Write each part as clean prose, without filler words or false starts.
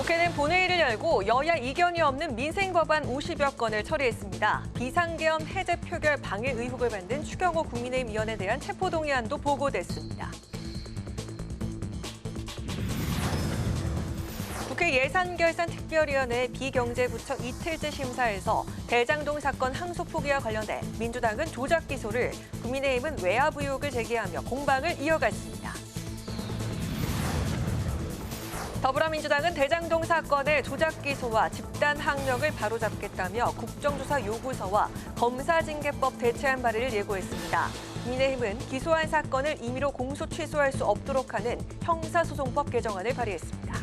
국회는 본회의를 열고 여야 이견이 없는 민생법안 50여 건을 처리했습니다. 비상계엄 해제 표결 방해 의혹을 받는 추경호 국민의힘 의원에 대한 체포동의안도 보고됐습니다. 국회 예산결산특별위원회 비경제부처 이틀째 심사에서 대장동 사건 항소 포기와 관련해 민주당은 조작 기소를, 국민의힘은 외압 의혹을 제기하며 공방을 이어갔습니다. 더불어민주당은 대장동 사건의 조작 기소와 집단 항력을 바로잡겠다며 국정조사 요구서와 검사징계법 대체안 발의를 예고했습니다. 국민의힘은 기소한 사건을 임의로 공소 취소할 수 없도록 하는 형사소송법 개정안을 발의했습니다.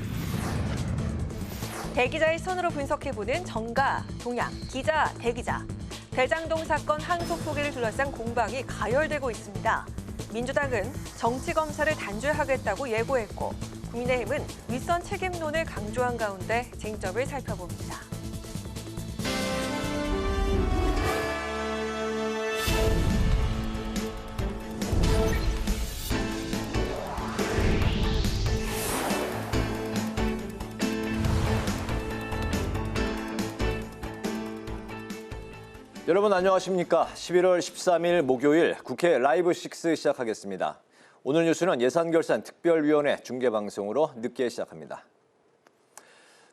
대기자의 손으로 분석해보는 정가, 동향, 기자, 대기자. 대장동 사건 항소 포기를 둘러싼 공방이 가열되고 있습니다. 민주당은 정치검사를 단죄하겠다고 예고했고, 국민의힘은 윗선 책임론을 강조한 가운데 쟁점을 살펴봅니다. 여러분 안녕하십니까? 11월 13일 목요일 국회 라이브 6 시작하겠습니다. 오늘 뉴스는 예산결산특별위원회 중계방송으로 늦게 시작합니다.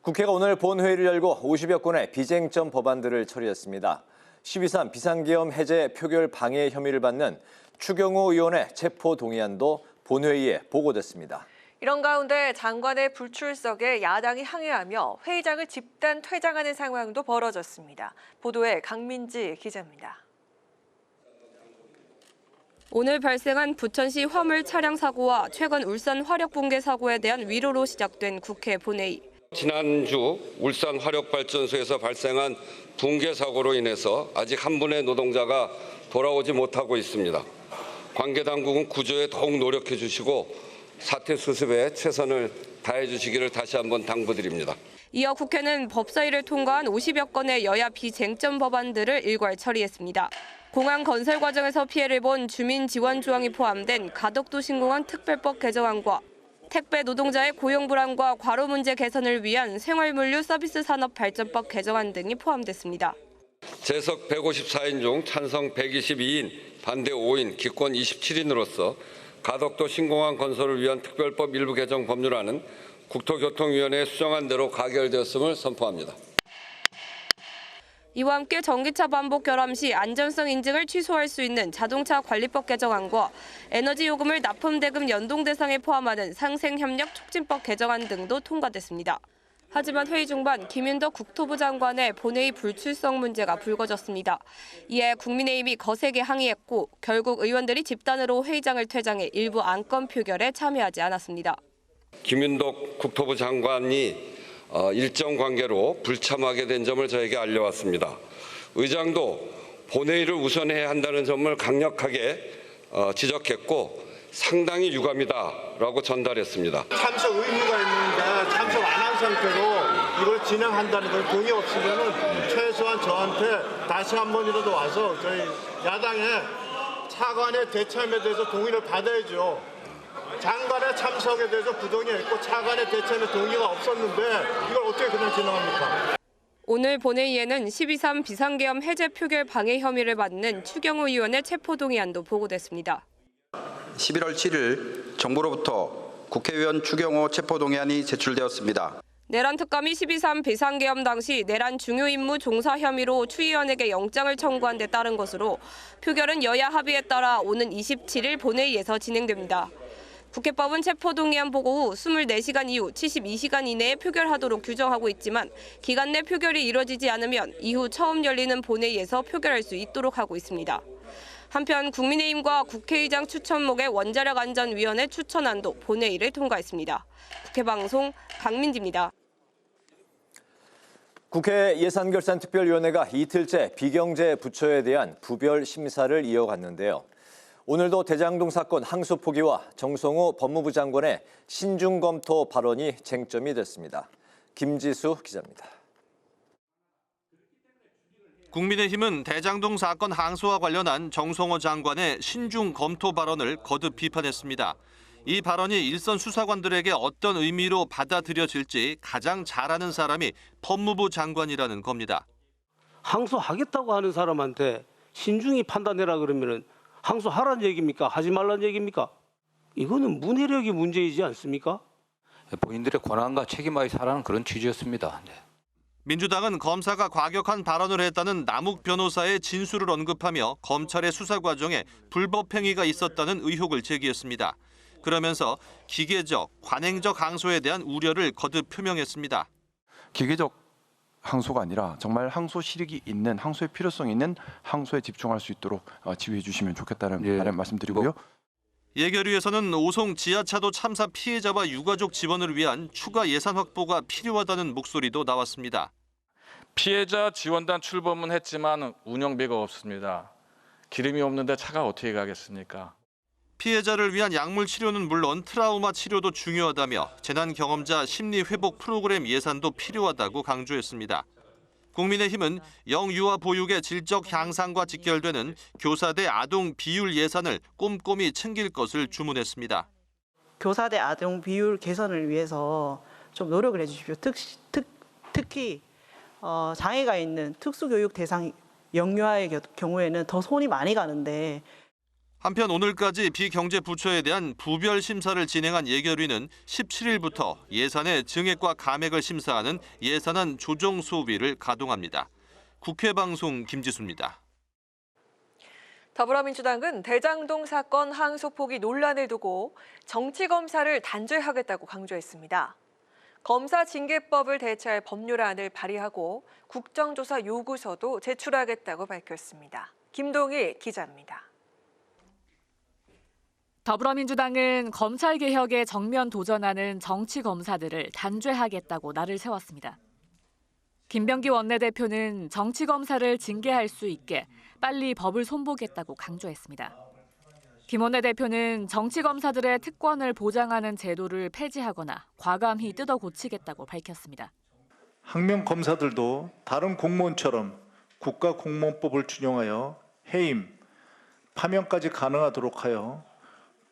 국회가 오늘 본회의를 열고 50여 건의 비쟁점 법안들을 처리했습니다. 12.3 비상계엄 해제 표결 방해 혐의를 받는 추경호 의원의 체포동의안도 본회의에 보고됐습니다. 이런 가운데 장관의 불출석에 야당이 항의하며 회의장을 집단 퇴장하는 상황도 벌어졌습니다. 보도에 강민지 기자입니다. 오늘 발생한 부천시 화물 차량 사고와 최근 울산 화력 붕괴 사고에 대한 위로로 시작된 국회 본회의. 지난주 울산 화력발전소에서 발생한 붕괴 사고로 인해서 아직 한 분의 노동자가 돌아오지 못하고 있습니다. 관계 당국은 구조에 더욱 노력해 주시고 사태 수습에 최선을 다해 주시기를 다시 한번 당부드립니다. 이어 국회는 법사위를 통과한 50여 건의 여야 비쟁점 법안들을 일괄 처리했습니다. 공항 건설 과정에서 피해를 본 주민 지원 조항이 포함된 가덕도 신공항 특별법 개정안과 택배 노동자의 고용 불안과 과로 문제 개선을 위한 생활물류 서비스 산업 발전법 개정안 등이 포함됐습니다. 재석 154인 중 찬성 122인, 반대 5인, 기권 27인으로서 가덕도 신공항 건설을 위한 특별법 일부 개정 법률안은 국토교통위원회에 수정한 대로 가결되었음을 선포합니다. 이와 함께 전기차 반복 결함 시 안전성 인증을 취소할 수 있는 자동차 관리법 개정안과 에너지 요금을 납품 대금 연동 대상에 포함하는 상생협력 촉진법 개정안 등도 통과됐습니다. 하지만 회의 중반 김윤덕 국토부 장관의 본회의 불출석 문제가 불거졌습니다. 이에 국민의힘이 거세게 항의했고 결국 의원들이 집단으로 회의장을 퇴장해 일부 안건 표결에 참여하지 않았습니다. 김윤덕 국토부 장관이 일정 관계로 불참하게 된 점을 저에게 알려왔습니다. 의장도 본회의를 우선해야 한다는 점을 강력하게 지적했고 상당히 유감이다라고 전달했습니다. 참석 의무가 있는데 참석 안 한 상태로 이걸 진행한다는 걸 동의 없으면 최소한 저한테 다시 한 번이라도 와서 저희 야당의 차관의 대참에 대해서 동의를 받아야죠. 장관의 참석에 대해서 부동의했고 차관의 대참에 동의가 없었는데 이걸 어떻게 그냥 진행합니까? 오늘 본회의에는 12.3 비상계엄 해제 표결 방해 혐의를 받는 추경호 의원의 체포동의안도 보고됐습니다. 11월 7일 정부로부터 국회의원 추경호 체포동의안이 제출되었습니다. 내란 특검이 12.3 비상계엄 당시 내란 중요 임무 종사 혐의로 추 의원에게 영장을 청구한 데 따른 것으로 표결은 여야 합의에 따라 오는 27일 본회의에서 진행됩니다. 국회법은 체포동의안 보고 후 24시간 이후 72시간 이내에 표결하도록 규정하고 있지만 기간 내 표결이 이뤄지지 않으면 이후 처음 열리는 본회의에서 표결할 수 있도록 하고 있습니다. 한편 국민의힘과 국회의장 추천목의 원자력안전위원회 추천안도 본회의를 통과했습니다. 국회방송 강민지입니다. 국회 예산결산특별위원회가 이틀째 비경제 부처에 대한 부별 심사를 이어갔는데요. 오늘도 대장동 사건 항소 포기와 정성호 법무부 장관의 신중 검토 발언이 쟁점이 됐습니다. 김지수 기자입니다. 국민의힘은 대장동 사건 항소와 관련한 정성호 장관의 신중 검토 발언을 거듭 비판했습니다. 이 발언이 일선 수사관들에게 어떤 의미로 받아들여질지 가장 잘 아는 사람이 법무부 장관이라는 겁니다. 항소하겠다고 하는 사람한테 신중히 판단해라 그러면은 항소하라는 얘기입니까? 하지 말라는 얘기입니까? 이거는 문해력이 문제이지 않습니까? 본인들의 권한과 책임하에 살아는 그런 취지였습니다. 네. 민주당은 검사가 과격한 발언을 했다는 남욱 변호사의 진술을 언급하며 검찰의 수사 과정에 불법 행위가 있었다는 의혹을 제기했습니다. 그러면서 기계적, 관행적 항소에 대한 우려를 거듭 표명했습니다. 기계적 항소가 아니라 정말 항소 실익이 있는, 항소의 필요성이 있는 항소에 집중할 수 있도록 지휘해 주시면 좋겠다는 바람 말씀드리고요. 예결위에서는 오송 지하차도 참사 피해자와 유가족 지원을 위한 추가 예산 확보가 필요하다는 목소리도 나왔습니다. 피해자 지원단 출범은 했지만 운영비가 없습니다. 기름이 없는데 차가 어떻게 가겠습니까? 피해자를 위한 약물 치료는 물론 트라우마 치료도 중요하다며 재난 경험자 심리 회복 프로그램 예산도 필요하다고 강조했습니다. 국민의힘은 영유아 보육의 질적 향상과 직결되는 교사대 아동 비율 예산을 꼼꼼히 챙길 것을 주문했습니다. 교사대 아동 비율 개선을 위해서 좀 노력을 해주십시오. 특히 장애가 있는 특수교육 대상 영유아의 경우에는 더 손이 많이 가는데 한편 오늘까지 비경제부처에 대한 부별 심사를 진행한 예결위는 17일부터 예산의 증액과 감액을 심사하는 예산안 조정 소위를 가동합니다. 국회 방송 김지수입니다. 더불어민주당은 대장동 사건 항소 포기 논란을 두고 정치검사를 단죄하겠다고 강조했습니다. 검사 징계법을 대체할 법률안을 발의하고 국정조사 요구서도 제출하겠다고 밝혔습니다. 김동희 기자입니다. 더불어민주당은 검찰개혁에 정면 도전하는 정치검사들을 단죄하겠다고 날을 세웠습니다. 김병기 원내대표는 정치검사를 징계할 수 있게 빨리 법을 손보겠다고 강조했습니다. 김 원내대표는 정치검사들의 특권을 보장하는 제도를 폐지하거나 과감히 뜯어 고치겠다고 밝혔습니다. 학명 검사들도 다른 공무원처럼 국가공무원법을 준용하여 해임, 파면까지 가능하도록 하여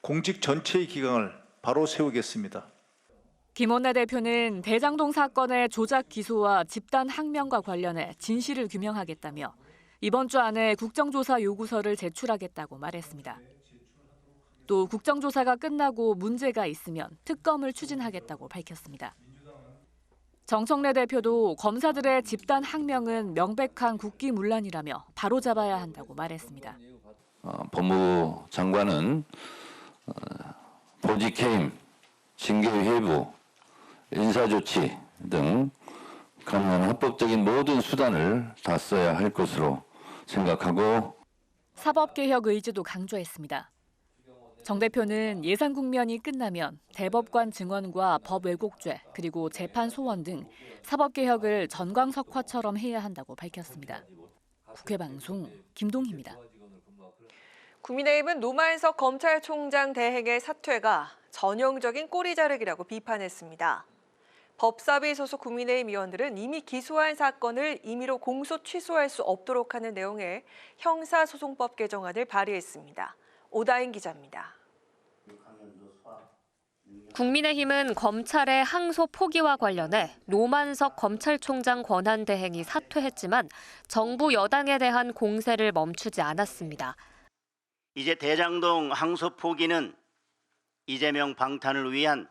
공직 전체의 기강을 바로 세우겠습니다. 김 원내대표는 대장동 사건의 조작 기소와 집단 항명과 관련해 진실을 규명하겠다며 이번 주 안에 국정조사 요구서를 제출하겠다고 말했습니다. 또 국정조사가 끝나고 문제가 있으면 특검을 추진하겠다고 밝혔습니다. 정청래 대표도 검사들의 집단 항명은 명백한 국기문란이라며 바로잡아야 한다고 말했습니다. 법무부 장관은 보직 해임, 징계 회부, 인사조치 등 가능한 합법적인 모든 수단을 다 써야 할 것으로 생각하고 사법개혁 의지도 강조했습니다. 정 대표는 예산 국면이 끝나면 대법관 증언과 법 왜곡죄 그리고 재판 소원 등 사법개혁을 전광석화처럼 해야 한다고 밝혔습니다. 국회 방송 김동희입니다. 국민의힘은 노만석 검찰총장 대행의 사퇴가 전형적인 꼬리 자르기라고 비판했습니다. 법사위 소속 국민의힘 의원들은 이미 기소한 사건을 임의로 공소 취소할 수 없도록 하는 내용의 형사소송법 개정안을 발의했습니다. 오다인 기자입니다. 국민의힘은 검찰의 항소 포기와 관련해 노만석 검찰총장 권한대행이 사퇴했지만 정부 여당에 대한 공세를 멈추지 않았습니다. 이제 대장동 항소 포기는 이재명 방탄을 위한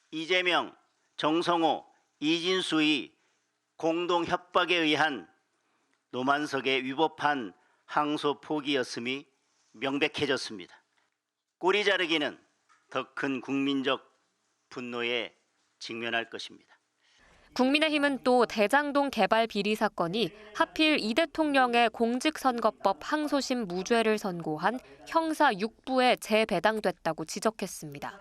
이재명, 정성호, 이진수의 공동 협박에 의한 노만석의 위법한 항소 포기였음이 명백해졌습니다. 꼬리 자르기는 더 큰 국민적 분노에 직면할 것입니다. 국민의힘은 또 대장동 개발 비리 사건이 하필 이 대통령의 공직선거법 항소심 무죄를 선고한 형사 6부에 재배당됐다고 지적했습니다.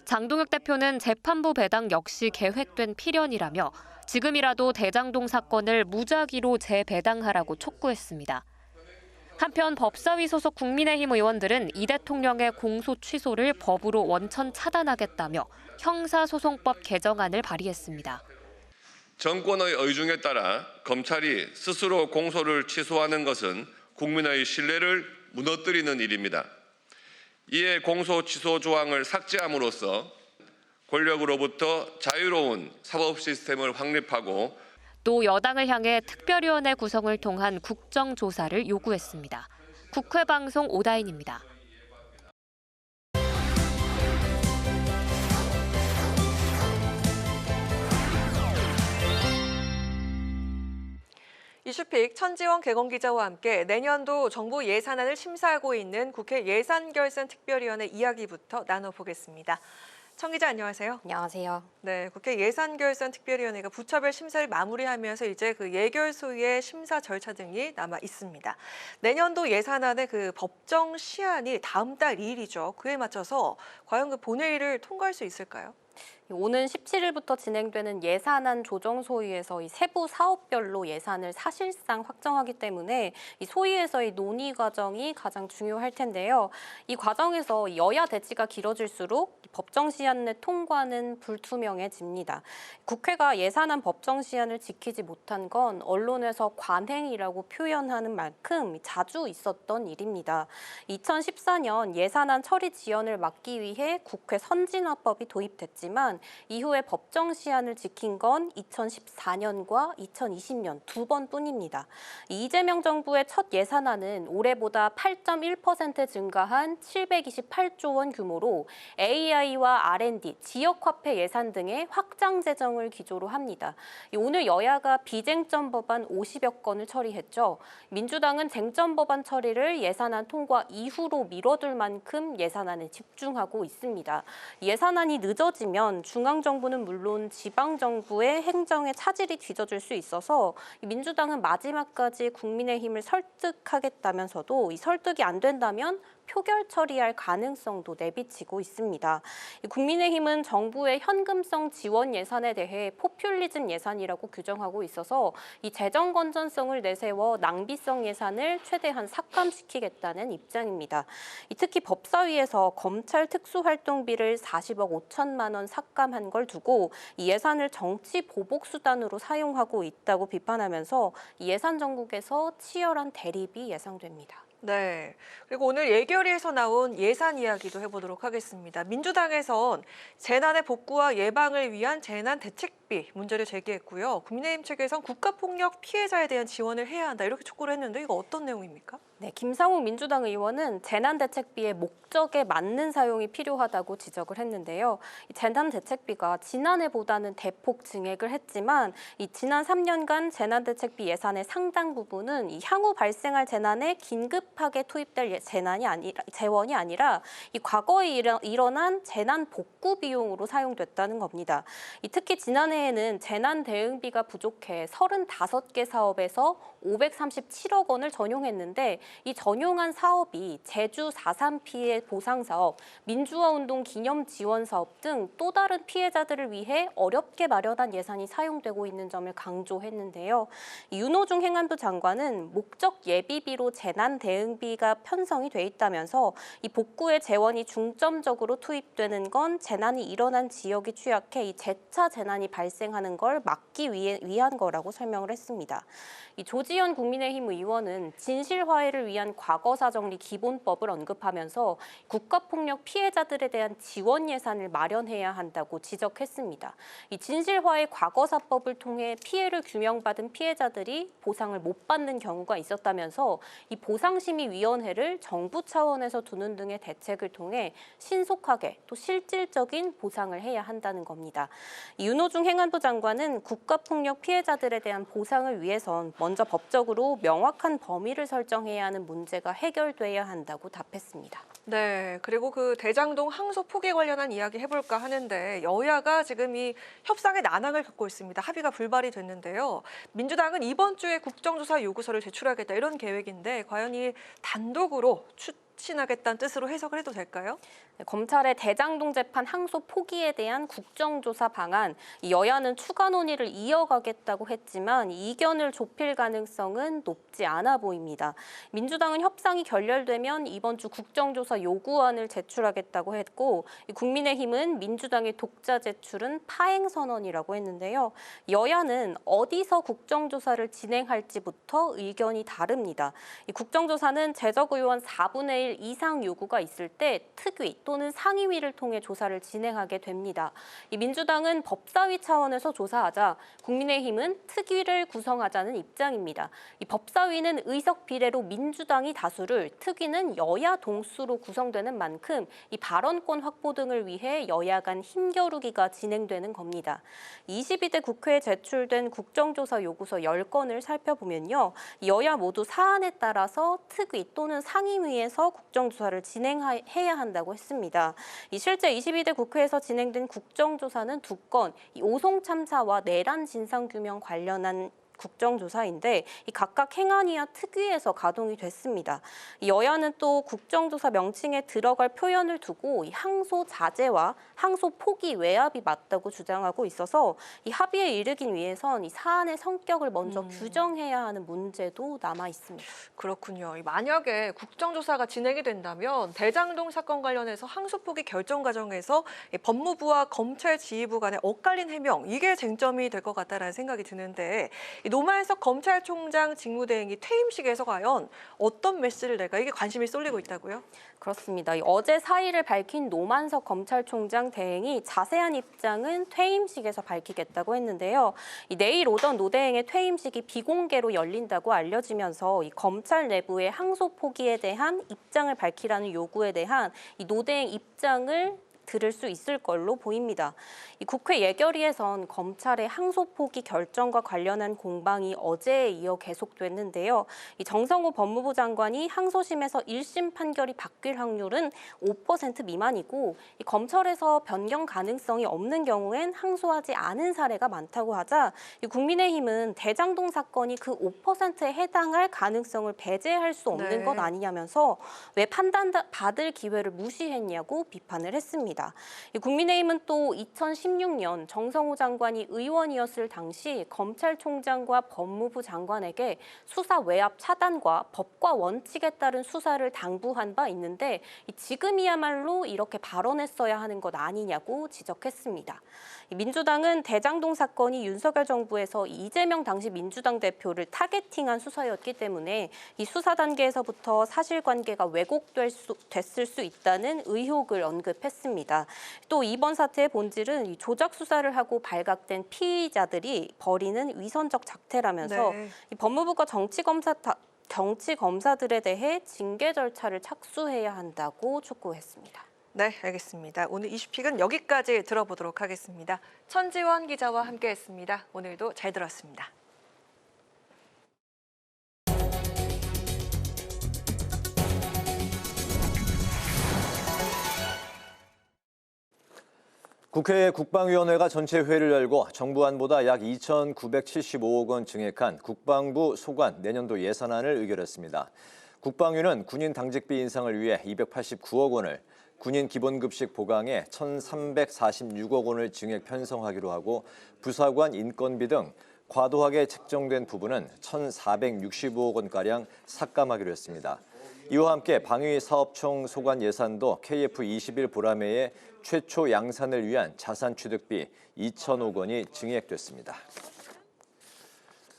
장동혁 대표는 재판부 배당 역시 계획된 필연이라며 지금이라도 대장동 사건을 무작위로 재배당하라고 촉구했습니다. 한편 법사위 소속 국민의힘 의원들은 이 대통령의 공소 취소를 법으로 원천 차단하겠다며 형사소송법 개정안을 발의했습니다. 정권의 의중에 따라 검찰이 스스로 공소를 취소하는 것은 국민의 신뢰를 무너뜨리는 일입니다. 이에 공소 취소 조항을 삭제함으로써 권력으로부터 자유로운 사법 시스템을 확립하고 또 여당을 향해 특별위원회 구성을 통한 국정조사를 요구했습니다. 국회방송 오다인입니다. 이슈픽 천지원 개공기자와 함께 내년도 정부 예산안을 심사하고 있는 국회 예산결산특별위원회 이야기부터 나눠보겠습니다. 청 기자 안녕하세요. 안녕하세요. 네, 국회 예산결산특별위원회가 부처별 심사를 마무리하면서 이제 그 예결소의 심사 절차 등이 남아 있습니다. 내년도 예산안의 그 법정 시한이 다음 달 2일이죠. 그에 맞춰서 과연 그 본회의를 통과할 수 있을까요? 오는 17일부터 진행되는 예산안 조정 소위에서 이 세부 사업별로 예산을 사실상 확정하기 때문에 이 소위에서의 논의 과정이 가장 중요할 텐데요. 이 과정에서 여야 대치가 길어질수록 법정 시한 내 통과는 불투명해집니다. 국회가 예산안 법정 시한을 지키지 못한 건 언론에서 관행이라고 표현하는 만큼 자주 있었던 일입니다. 2014년 예산안 처리 지연을 막기 위해 국회 선진화법이 도입됐지만 이후에 법정 시한을 지킨 건 2014년과 2020년 두 번뿐입니다. 이재명 정부의 첫 예산안은 올해보다 8.1% 증가한 728조 원 규모로 AI와 R&D, 지역화폐 예산 등의 확장 재정을 기조로 합니다. 오늘 여야가 비쟁점 법안 50여 건을 처리했죠. 민주당은 쟁점 법안 처리를 예산안 통과 이후로 미뤄둘 만큼 예산안에 집중하고 있습니다. 예산안이 늦어지면 중앙정부는 물론 지방정부의 행정에 차질이 뒤져질 수 있어서 민주당은 마지막까지 국민의힘을 설득하겠다면서도 이 설득이 안 된다면 표결 처리할 가능성도 내비치고 있습니다. 국민의힘은 정부의 현금성 지원 예산에 대해 포퓰리즘 예산이라고 규정하고 있어서 이 재정 건전성을 내세워 낭비성 예산을 최대한 삭감시키겠다는 입장입니다. 특히 법사위에서 검찰 특수활동비를 40억 5천만 원 삭감한 걸 두고 이 예산을 정치 보복 수단으로 사용하고 있다고 비판하면서 이 예산 정국에서 치열한 대립이 예상됩니다. 네, 그리고 오늘 예결위에서 나온 예산 이야기도 해보도록 하겠습니다. 민주당에선 재난의 복구와 예방을 위한 재난 대책비 문제를 제기했고요. 국민의힘 측에선 국가폭력 피해자에 대한 지원을 해야 한다 이렇게 촉구를 했는데 이거 어떤 내용입니까? 네, 김상욱 민주당 의원은 재난대책비의 목적에 맞는 사용이 필요하다고 지적을 했는데요. 이 재난대책비가 지난해보다는 대폭 증액을 했지만 이 지난 3년간 재난대책비 예산의 상당 부분은 이 향후 발생할 재난에 긴급하게 투입될 재원이 아니라 이 과거에 일어난 재난 복구 비용으로 사용됐다는 겁니다. 특히 지난해에는 재난 대응비가 부족해 35개 사업에서 537억 원을 전용했는데 이 전용한 사업이 제주 4.3 피해 보상 사업, 민주화운동 기념 지원 사업 등 또 다른 피해자들을 위해 어렵게 마련한 예산이 사용되고 있는 점을 강조했는데요. 윤호중 행안부 장관은 목적 예비비로 재난 대응비가 편성이 돼 있다면서 이 복구의 재원이 중점적으로 투입되는 건 재난이 일어난 지역이 취약해 이 재차 재난이 발생하는 걸 막기 위한 거라고 설명을 했습니다. 이 조지현 국민의힘 의원은 진실화해를 위한 과거사 정리 기본법을 언급하면서 국가폭력 피해자들에 대한 지원 예산을 마련해야 한다고 지적했습니다. 이 진실화해 과거사법을 통해 피해를 규명받은 피해자들이 보상을 못 받는 경우가 있었다면서 이 보상심의위원회를 정부 차원에서 두는 등의 대책을 통해 신속하게 또 실질적인 보상을 해야 한다는 겁니다. 윤호중 행안부 장관은 국가폭력 피해자들에 대한 보상을 위해선 먼저 법적으로 명확한 범위를 설정해야 하는 문제가 해결돼야 한다고 답했습니다. 네, 그리고 그 대장동 항소 포기 관련한 이야기 해볼까 하는데 여야가 지금 이 협상의 난항을 겪고 있습니다. 합의가 불발이 됐는데요. 민주당은 이번 주에 국정조사 요구서를 제출하겠다 이런 계획인데 과연 이 단독으로 추진하겠다는 뜻으로 해석을 해도 될까요? 검찰의 대장동 재판 항소 포기에 대한 국정조사 방안, 여야는 추가 논의를 이어가겠다고 했지만 이견을 좁힐 가능성은 높지 않아 보입니다. 민주당은 협상이 결렬되면 이번 주 국정조사 요구안을 제출하겠다고 했고 국민의힘은 민주당의 독자 제출은 파행 선언이라고 했는데요. 여야는 어디서 국정조사를 진행할지부터 의견이 다릅니다. 이 국정조사는 재적 의원 4분의 1 4분의 1 이상 요구가 있을 때 특위 또는 상임위를 통해 조사를 진행하게 됩니다. 이 민주당은 법사위 차원에서 조사하자 국민의힘은 특위를 구성하자는 입장입니다. 이 법사위는 의석 비례로 민주당이 다수를, 특위는 여야 동수로 구성되는 만큼 이 발언권 확보 등을 위해 여야 간 힘겨루기가 진행되는 겁니다. 22대 국회에 제출된 국정조사 요구서 10건을 살펴보면요. 여야 모두 사안에 따라서 특위 또는 상임위에서 국정조사를 진행해야 한다고 했습니다. 실제 22대 국회에서 진행된 국정조사는 2건, 오송 참사와 내란 진상규명 관련한 국정조사인데 각각 행안위와 특위에서 가동이 됐습니다. 여야는 또 국정조사 명칭에 들어갈 표현을 두고 항소 자제와 항소 포기 외압이 맞다고 주장하고 있어서 이 합의에 이르기 위해선 이 사안의 성격을 먼저 규정해야 하는 문제도 남아 있습니다. 그렇군요. 만약에 국정조사가 진행이 된다면 대장동 사건 관련해서 항소 포기 결정 과정에서 법무부와 검찰 지휘부 간의 엇갈린 해명, 이게 쟁점이 될 것 같다는 생각이 드는데 노만석 검찰총장 직무대행이 퇴임식에서 과연 어떤 메시지를 낼까, 이게 관심이 쏠리고 있다고요? 그렇습니다. 어제 사의를 밝힌 노만석 검찰총장 대행이 자세한 입장은 퇴임식에서 밝히겠다고 했는데요. 내일 오던 노 대행의 퇴임식이 비공개로 열린다고 알려지면서 검찰 내부의 항소 포기에 대한 입장을 밝히라는 요구에 대한 노 대행 입장을 들을 수 있을 걸로 보입니다. 국회 예결위에선 검찰의 항소 포기 결정과 관련한 공방이 어제에 이어 계속됐는데요. 정성호 법무부 장관이 항소심에서 1심 판결이 바뀔 확률은 5% 미만이고 검찰에서 변경 가능성이 없는 경우엔 항소하지 않은 사례가 많다고 하자 국민의힘은 대장동 사건이 그 5%에 해당할 가능성을 배제할 수 없는 것 아니냐면서 왜 판단받을 기회를 무시했냐고 비판을 했습니다. 국민의힘은 또 2016년 정성호 장관이 의원이었을 당시 검찰총장과 법무부 장관에게 수사 외압 차단과 법과 원칙에 따른 수사를 당부한 바 있는데 지금이야말로 이렇게 발언했어야 하는 것 아니냐고 지적했습니다. 민주당은 대장동 사건이 윤석열 정부에서 이재명 당시 민주당 대표를 타겟팅한 수사였기 때문에 이 수사 단계에서부터 사실관계가 왜곡됐을 수 있다는 의혹을 언급했습니다. 또 이번 사태의 본질은 조작 수사를 하고 발각된 피의자들이 벌이는 위선적 작태라면서 이 법무부가 정치검사들에 대해 징계 절차를 착수해야 한다고 촉구했습니다. 네, 알겠습니다. 오늘 이슈픽은 여기까지 들어보도록 하겠습니다. 천지원 기자와 함께했습니다. 오늘도 잘 들었습니다. 국회 국방위원회가 전체 회의를 열고 정부안보다 약 2,975억 원 증액한 국방부 소관 내년도 예산안을 의결했습니다. 국방위는 군인 당직비 인상을 위해 289억 원을, 군인 기본급식 보강에 1,346억 원을 증액 편성하기로 하고 부사관 인건비 등 과도하게 책정된 부분은 1,465억 원가량 삭감하기로 했습니다. 이와 함께 방위사업청 소관 예산도 KF-21 보람회의 최초 양산을 위한 자산취득비 2,000억 원이 증액됐습니다.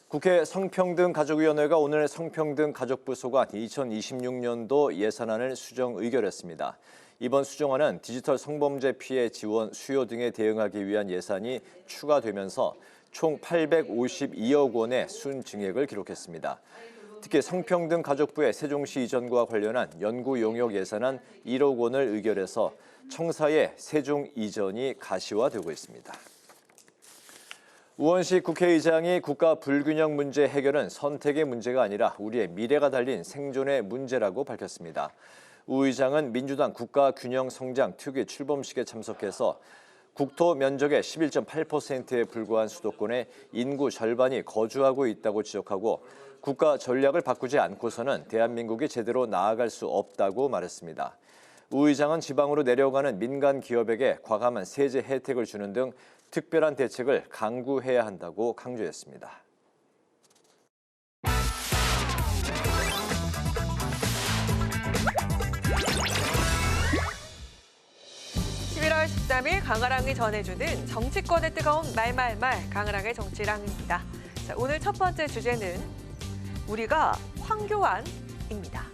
국회 성평등가족위원회가 오늘 성평등가족부 소관 2026년도 예산안을 수정 의결했습니다. 이번 수정안은 디지털 성범죄 피해 지원 수요 등에 대응하기 위한 예산이 추가되면서 총 852억 원의 순증액을 기록했습니다. 특히 성평등가족부의 세종시 이전과 관련한 연구 용역 예산안 1억 원을 의결해서 청사의 세종 이전이 가시화되고 있습니다. 우원식 국회의장이 국가 불균형 문제 해결은 선택의 문제가 아니라 우리의 미래가 달린 생존의 문제라고 밝혔습니다. 우 의장은 민주당 국가균형성장 특위 출범식에 참석해서 국토 면적의 11.8%에 불과한 수도권에 인구 절반이 거주하고 있다고 지적하고 국가 전략을 바꾸지 않고서는 대한민국이 제대로 나아갈 수 없다고 말했습니다. 우 의장은 지방으로 내려가는 민간 기업에게 과감한 세제 혜택을 주는 등 특별한 대책을 강구해야 한다고 강조했습니다. 11월 13일 강아랑이 전해주는 정치권의 뜨거운 말말말 강아랑의 정치랑입니다. 자, 오늘 첫 번째 주제는 우리가 황교안입니다.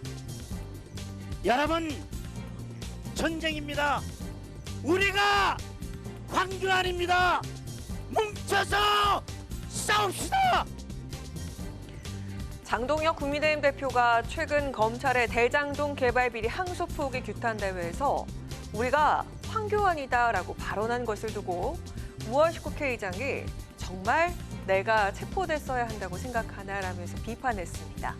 여러분, 전쟁입니다. 우리가 황교안입니다. 뭉쳐서 싸웁시다. 장동혁 국민의힘 대표가 최근 검찰의 대장동 개발 비리 항소 포기 규탄 대회에서 우리가 황교안이다라고 발언한 것을 두고 우원식 국회의장이 정말 내가 체포됐어야 한다고 생각하나라면서 비판했습니다.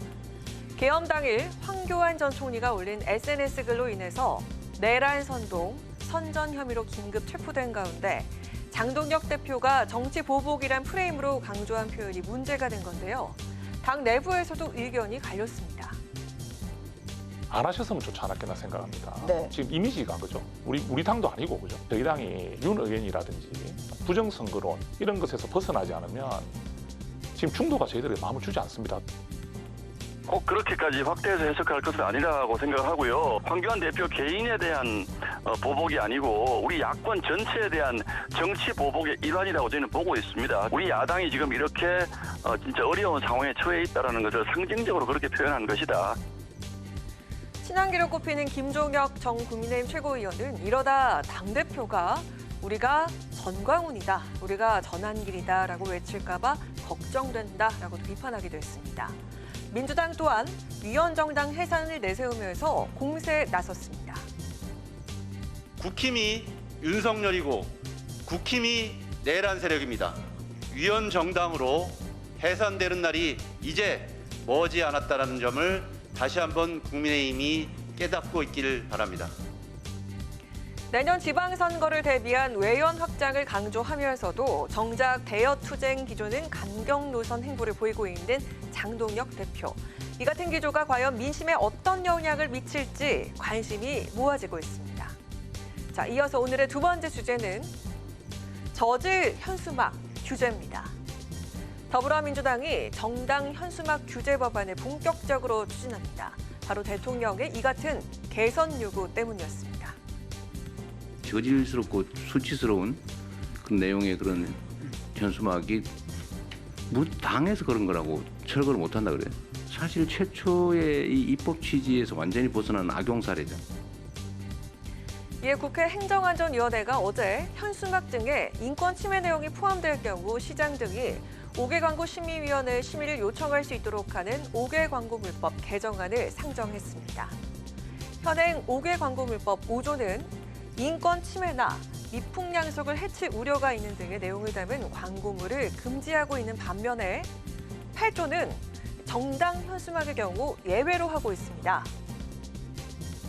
계엄 당일 황교안 전 총리가 올린 SNS 글로 인해서 내란 선동, 선전 혐의로 긴급 체포된 가운데 장동혁 대표가 정치 보복이란 프레임으로 강조한 표현이 문제가 된 건데요. 당 내부에서도 의견이 갈렸습니다. 안 하셨으면 좋지 않았겠나 생각합니다. 네. 지금 이미지가 그죠? 우리 당도 아니고 그죠? 저희 당이 윤 의원이라든지 부정선거론 이런 것에서 벗어나지 않으면 지금 중도가 저희들에게 마음을 주지 않습니다. 꼭 그렇게까지 확대해서 해석할 것은 아니라고 생각하고요. 황교안 대표 개인에 대한 보복이 아니고 우리 야권 전체에 대한 정치 보복의 일환이라고 저희는 보고 있습니다. 우리 야당이 지금 이렇게 진짜 어려운 상황에 처해 있다는 것을 상징적으로 그렇게 표현한 것이다. 친한기로 꼽히는 김종혁 전 국민의힘 최고위원은 이러다 당대표가 우리가 전광훈이다, 우리가 전한길이다라고 외칠까 봐 걱정된다라고 비판하기도 했습니다. 민주당 또한 위원정당 해산을 내세우면서 공세에 나섰습니다. 국힘이 윤석열이고 국힘이 내란 세력입니다. 위원정당으로 해산되는 날이 이제 머지 않았다는 점을 다시 한번 국민의힘이 깨닫고 있기를 바랍니다. 내년 지방선거를 대비한 외연 확장을 강조하면서도 정작 대여투쟁 기조는 강경 노선 행보를 보이고 있는 장동혁 대표. 이 같은 기조가 과연 민심에 어떤 영향을 미칠지 관심이 모아지고 있습니다. 자, 이어서 오늘의 두 번째 주제는 저질 현수막 규제입니다. 더불어민주당이 정당 현수막 규제 법안을 본격적으로 추진합니다. 바로 대통령의 이 같은 개선 요구 때문이었습니다. 저질스럽고 수치스러운 그 내용의 그런 현수막이 당에서 그런 거라고 철거를 못한다 그래요. 사실 최초의 이 입법 취지에서 완전히 벗어난 악용 사례죠. 이에 국회 행정안전위원회가 어제 현수막 등의 인권 침해 내용이 포함될 경우 시장 등이 5개 광고 심의위원회 심의를 요청할 수 있도록 하는 5개 광고물법 개정안을 상정했습니다. 현행 5개 광고물법 5조는 인권 침해나 미풍양속을 해칠 우려가 있는 등의 내용을 담은 광고물을 금지하고 있는 반면에 8조는 정당 현수막의 경우 예외로 하고 있습니다.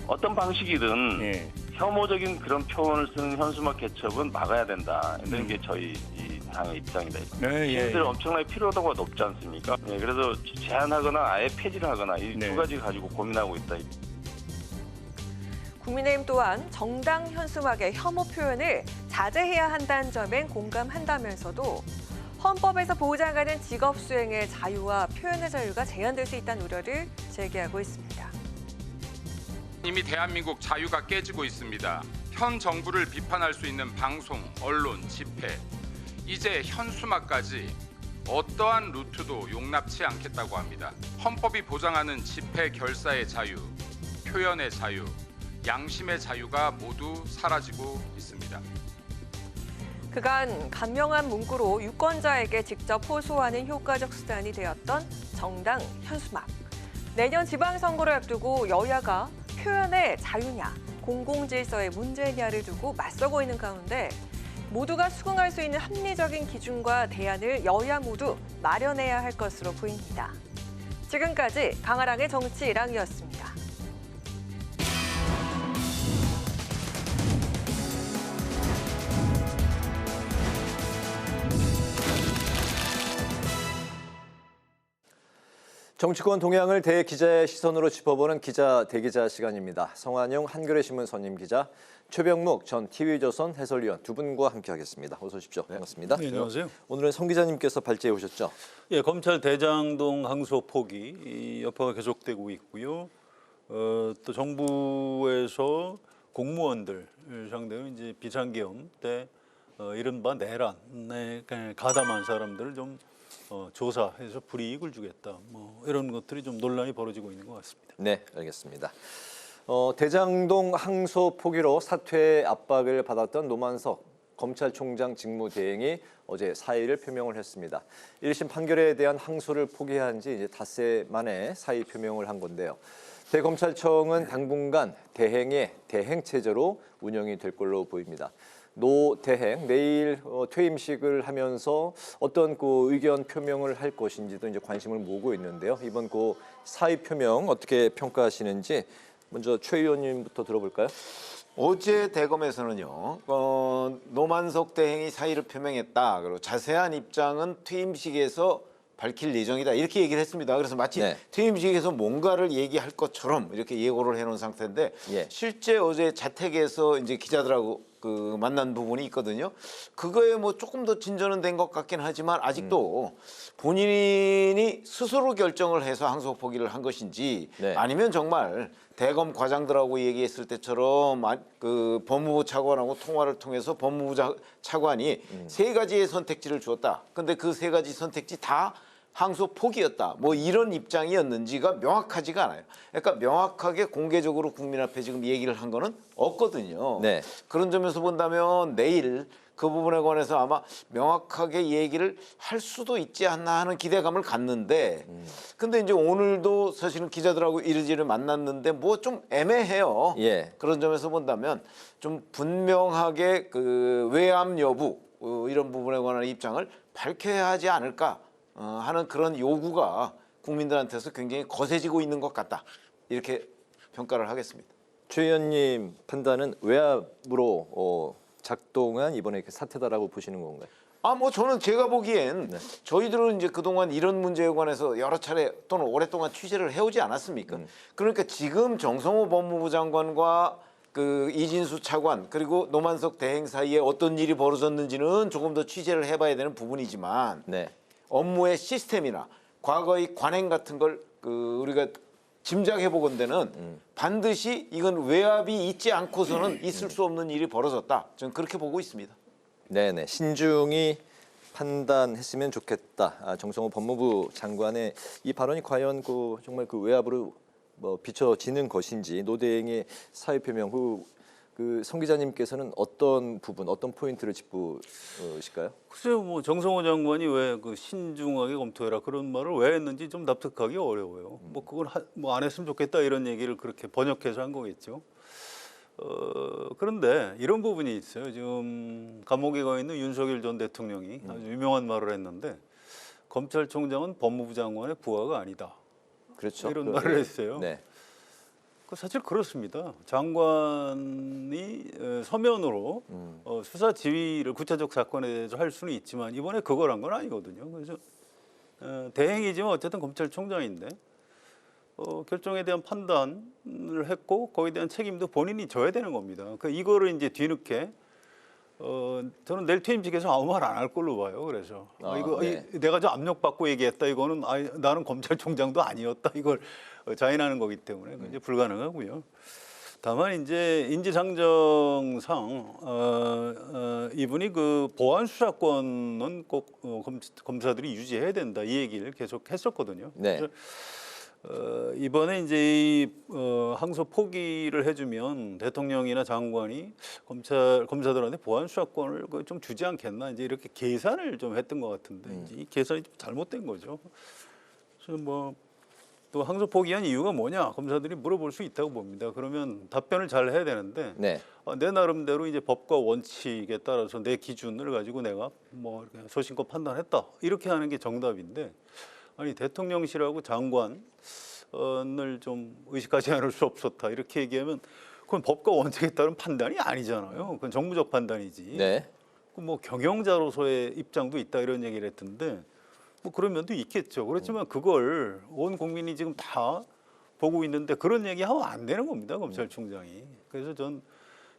어떤 방식이든 혐오적인 그런 표현을 쓰는 현수막 개첩은 막아야 된다. 이런 게 저희 이 당의 입장이다. 시민들 엄청나게 피로도가 높지 않습니까? 그래서 제한하거나 아예 폐지를 하거나 이 두 가지 가지고 고민하고 있다. 국민의힘 또한 정당 현수막의 혐오 표현을 자제해야 한다는 점엔 공감한다면서도 헌법에서 보장하는 직업 수행의 자유와 표현의 자유가 제한될 수 있다는 우려를 제기하고 있습니다. 이미 대한민국 자유가 깨지고 있습니다. 현 정부를 비판할 수 있는 방송, 언론, 집회, 이제 현수막까지 어떠한 루트도 용납치 않겠다고 합니다. 헌법이 보장하는 집회 결사의 자유, 표현의 자유, 양심의 자유가 모두 사라지고 있습니다. 그간 간명한 문구로 유권자에게 직접 호소하는 효과적 수단이 되었던 정당 현수막. 내년 지방선거를 앞두고 여야가 표현의 자유냐, 공공질서의 문제냐를 두고 맞서고 있는 가운데 모두가 수긍할 수 있는 합리적인 기준과 대안을 여야 모두 마련해야 할 것으로 보입니다. 지금까지 강아랑의 정치랑이었습니다. 정치권 동향을 대기자의 시선으로 짚어보는 기자 대기자 시간입니다. 성한용 한겨레 신문 선임 기자, 최병묵 전 TV조선 해설위원 두 분과 함께하겠습니다. 어서 오십시오. 반갑습니다. 네, 안녕하세요. 오늘은 성 기자님께서 발제해 오셨죠? 예, 검찰 대장동 항소 포기 이 여파가 계속되고 있고요. 또 정부에서 공무원들 상대로 이제 비상계엄 때 이른바 내란에 가담한 사람들을 좀 조사해서 불이익을 주겠다. 뭐 이런 것들이 좀 논란이 벌어지고 있는 것 같습니다. 네, 알겠습니다. 대장동 항소 포기로 사퇴 압박을 받았던 노만석 검찰총장 직무대행이 어제 사의를 표명을 했습니다. 1심 판결에 대한 항소를 포기한 지 이제 닷새 만에 사의 표명을 한 건데요. 대검찰청은 당분간 대행의 대행 체제로 운영이 될 걸로 보입니다. 노 대행 내일 퇴임식을 하면서 어떤 그 의견 표명을 할 것인지도 이제 관심을 모으고 있는데요. 이번 그 사의 표명 어떻게 평가하시는지 먼저 최 의원님부터 들어볼까요? 어제 대검에서는요, 노만석 대행이 사의를 표명했다. 그리고 자세한 입장은 퇴임식에서 밝힐 예정이다. 이렇게 얘기를 했습니다. 그래서 마치 퇴임식에서 뭔가를 얘기할 것처럼 이렇게 예고를 해놓은 상태인데 실제 어제 자택에서 이제 기자들하고 그 만난 부분이 있거든요. 그거에 뭐 조금 더 진전은 된 것 같긴 하지만 아직도 본인이 스스로 결정을 해서 항소 포기를 한 것인지 아니면 정말 대검 과장들하고 얘기했을 때처럼 그 법무부 차관하고 통화를 통해서 법무부 차관이 세 가지의 선택지를 주었다. 근데 그 세 가지 선택지 다 항소 포기였다. 뭐 이런 입장이었는지가 명확하지가 않아요. 그러니까 명확하게 공개적으로 국민 앞에 지금 얘기를 한 거는 없거든요. 그런 점에서 본다면 내일 그 부분에 관해서 아마 명확하게 얘기를 할 수도 있지 않나 하는 기대감을 갖는데 근데 이제 오늘도 사실은 기자들하고 이르지를 만났는데 뭐 좀 애매해요. 그런 점에서 본다면 좀 분명하게 그 외압 여부 이런 부분에 관한 입장을 밝혀야 하지 않을까 하는 그런 요구가 국민들한테서 굉장히 거세지고 있는 것 같다. 이렇게 평가를 하겠습니다. 최 의원님 판단은 외압으로 작동한 이번에 사태다라고 보시는 건가요? 뭐 저는 제가 보기엔 저희들은 이제 그동안 이런 문제에 관해서 여러 차례 또는 오랫동안 취재를 해오지 않았습니까? 그러니까 지금 정성호 법무부 장관과 그 이진수 차관 그리고 노만석 대행 사이에 어떤 일이 벌어졌는지는 조금 더 취재를 해봐야 되는 부분이지만 업무의 시스템이나 과거의 관행 같은 걸 그 우리가 짐작해 보건대는 반드시 이건 외압이 있지 않고서는 있을 수 없는 일이 벌어졌다. 저는 그렇게 보고 있습니다. 네네, 신중히 판단했으면 좋겠다. 정성호 법무부 장관의 이 발언이 과연 그 정말 그 외압으로 뭐 비춰지는 것인지 노 대행의 사의 표명 후 그 성 기자님께서는 어떤 부분, 어떤 포인트를 짚으실까요? 글쎄요, 뭐 정성호 장관이 왜 그 신중하게 검토해라 그런 말을 왜 했는지 좀 납득하기 어려워요. 뭐 그걸 뭐 안 했으면 좋겠다 이런 얘기를 그렇게 번역해서 한 거겠죠. 그런데 이런 부분이 있어요. 지금 감옥에 가 있는 윤석열 전 대통령이 아주 유명한 말을 했는데 검찰총장은 법무부 장관의 부하가 아니다. 그렇죠. 이런 말을 했어요. 사실 그렇습니다. 장관이 서면으로 수사 지휘를 구체적 사건에 대해서 할 수는 있지만 이번에 그걸 한 건 아니거든요. 그래서 대행이지만 어쨌든 검찰총장인데 결정에 대한 판단을 했고 거기에 대한 책임도 본인이 져야 되는 겁니다. 그러니까 이거를 이제 뒤늦게 저는 내일 퇴임식에서 아무 말 안 할 걸로 봐요. 그래서 내가 좀 압력받고 얘기했다. 이거는 나는 검찰총장도 아니었다. 이걸 자인하는 거기 때문에 이제 불가능하고요. 다만 이제 인지상정상 이분이 그 보안 수사권은 꼭 검사들이 유지해야 된다. 이 얘기를 계속 했었거든요. 그래서 이번에 이제 이 항소 포기를 해주면 대통령이나 장관이 검사들한테 보안 수사권을 좀 주지 않겠나 이제 이렇게 계산을 좀 했던 것 같은데 이제 이 계산이 좀 잘못된 거죠. 그래서 뭐 또 항소 포기한 이유가 뭐냐 검사들이 물어볼 수 있다고 봅니다. 그러면 답변을 잘 해야 되는데 내 나름대로 이제 법과 원칙에 따라서 내 기준을 가지고 내가 뭐 이렇게 소신껏 판단했다 이렇게 하는 게 정답인데 아니 대통령실하고 장관을 좀 의식하지 않을 수 없었다 이렇게 얘기하면 그건 법과 원칙에 따른 판단이 아니잖아요. 그건 정무적 판단이지. 뭐 경영자로서의 입장도 있다 이런 얘기를 했던데 뭐 그런 면도 있겠죠. 그렇지만 그걸 온 국민이 지금 다 보고 있는데 그런 얘기하면 안 되는 겁니다. 검찰총장이. 그래서 전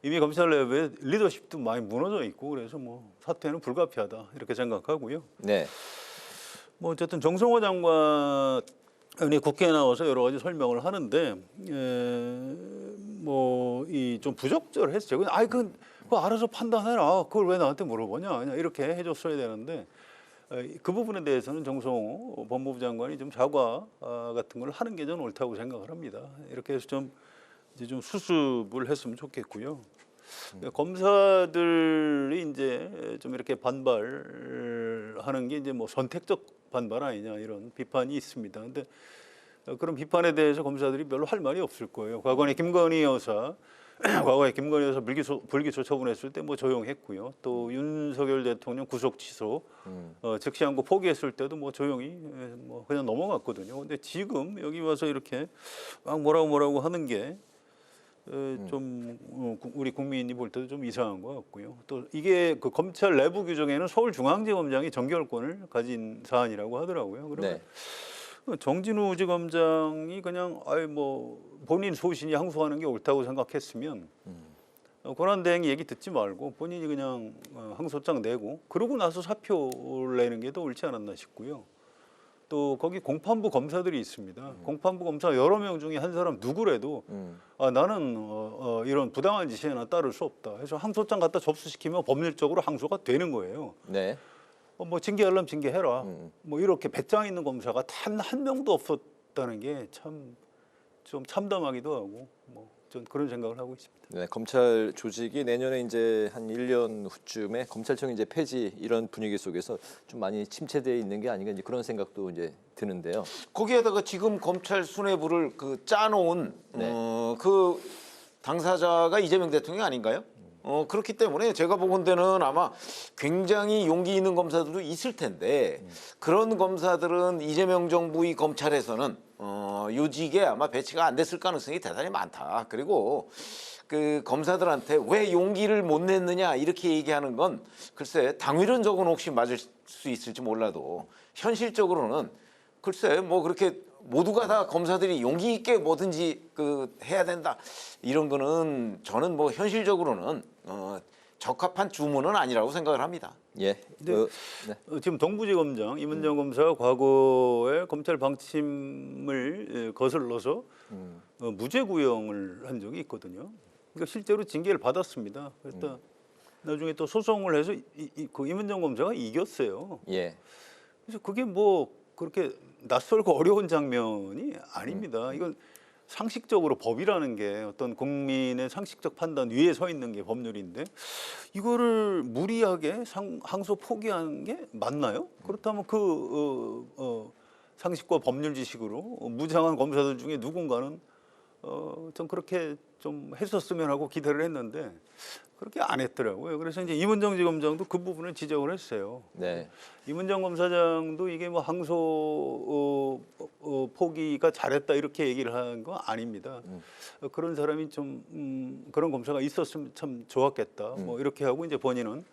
이미 검찰 내부의 리더십도 많이 무너져 있고 그래서 뭐 사퇴는 불가피하다 이렇게 생각하고요. 뭐 어쨌든 정성호 장관이 국회에 나와서 여러 가지 설명을 하는데 뭐 이 좀 부적절했죠. 그거 알아서 판단해라. 그걸 왜 나한테 물어보냐. 그냥 이렇게 해줬어야 되는데 그 부분에 대해서는 정성호 법무부 장관이 좀 사과 같은 걸 하는 게 저는 옳다고 생각을 합니다. 이렇게 해서 좀 이제 좀 수습을 했으면 좋겠고요. 검사들이 이제 좀 이렇게 반발하는 게 이제 뭐 선택적 반발 아니냐 이런 비판이 있습니다. 근데 그런 비판에 대해서 검사들이 별로 할 말이 없을 거예요. 과거에 김건희 여사 불기소 처분했을 때 뭐 조용했고요. 또 윤석열 대통령 구속 취소 즉시 항고 포기했을 때도 뭐 조용히 뭐 그냥 넘어갔거든요. 근데 지금 여기 와서 이렇게 막 뭐라고 하는 게 좀 우리 국민이 볼 때도 좀 이상한 것 같고요. 또 이게 그 검찰 내부 규정에는 서울중앙지검장이 정결권을 가진 사안이라고 하더라고요. 그러면 정진우 지검장이 그냥 뭐 본인 소신이 항소하는 게 옳다고 생각했으면 권한대행 얘기 듣지 말고 본인이 그냥 항소장 내고 그러고 나서 사표를 내는 게 더 옳지 않았나 싶고요. 또 거기 공판부 검사들이 있습니다. 공판부 검사 여러 명 중에 한 사람 누구래도 나는 이런 부당한 지시에 나 따를 수 없다. 해서 항소장 갖다 접수시키면 법률적으로 항소가 되는 거예요. 네. 뭐 징계하려면 징계해라. 뭐 이렇게 배짱 있는 검사가 단 한 명도 없었다는 게 참 좀 참담하기도 하고 뭐 전 그런 생각을 하고 있습니다. 네, 검찰 조직이 내년에 이제 한 1년 후쯤에 검찰청 이제 폐지 이런 분위기 속에서 좀 많이 침체되어 있는 게 아닌가 이제 그런 생각도 이제 드는데요. 거기에다가 지금 검찰 수뇌부를 그 짜놓은 그 당사자가 이재명 대통령 아닌가요? 그렇기 때문에 제가 보건대는 아마 굉장히 용기 있는 검사들도 있을 텐데 그런 검사들은 이재명 정부의 검찰에서는 요직에 아마 배치가 안 됐을 가능성이 대단히 많다. 그리고 그 검사들한테 왜 용기를 못 냈느냐 이렇게 얘기하는 건 글쎄 당위론적으로는 혹시 맞을 수 있을지 몰라도 현실적으로는 글쎄 뭐 그렇게 모두가 다 검사들이 용기 있게 뭐든지 해야 된다 이런 거는 저는 뭐 현실적으로는 적합한 주문은 아니라고 생각을 합니다. 예. 지금 동부지검장 이문정 검사가 과거에 검찰 방침을 거슬러서 무죄 구형을 한 적이 있거든요. 그러니까 실제로 징계를 받았습니다. 그래서 나중에 또 소송을 해서 그 이문정 검사가 이겼어요. 예. 그래서 그게 뭐 그렇게 낯설고 어려운 장면이 아닙니다. 이건 상식적으로 법이라는 게 어떤 국민의 상식적 판단 위에 서 있는 게 법률인데 이거를 무리하게 항소 포기하는 게 맞나요? 그렇다면 상식과 법률 지식으로 무장한 검사들 중에 누군가는 좀 그렇게 좀 했었으면 하고 기대를 했는데 그렇게 안 했더라고요. 그래서 이제 이문정 지검장도 그 부분을 지적을 했어요. 네. 이문정 검사장도 이게 뭐 항소 포기가 잘했다 이렇게 얘기를 하는 거 아닙니다. 그런 사람이 좀 그런 검사가 있었으면 참 좋았겠다. 뭐 이렇게 하고 이제 본인은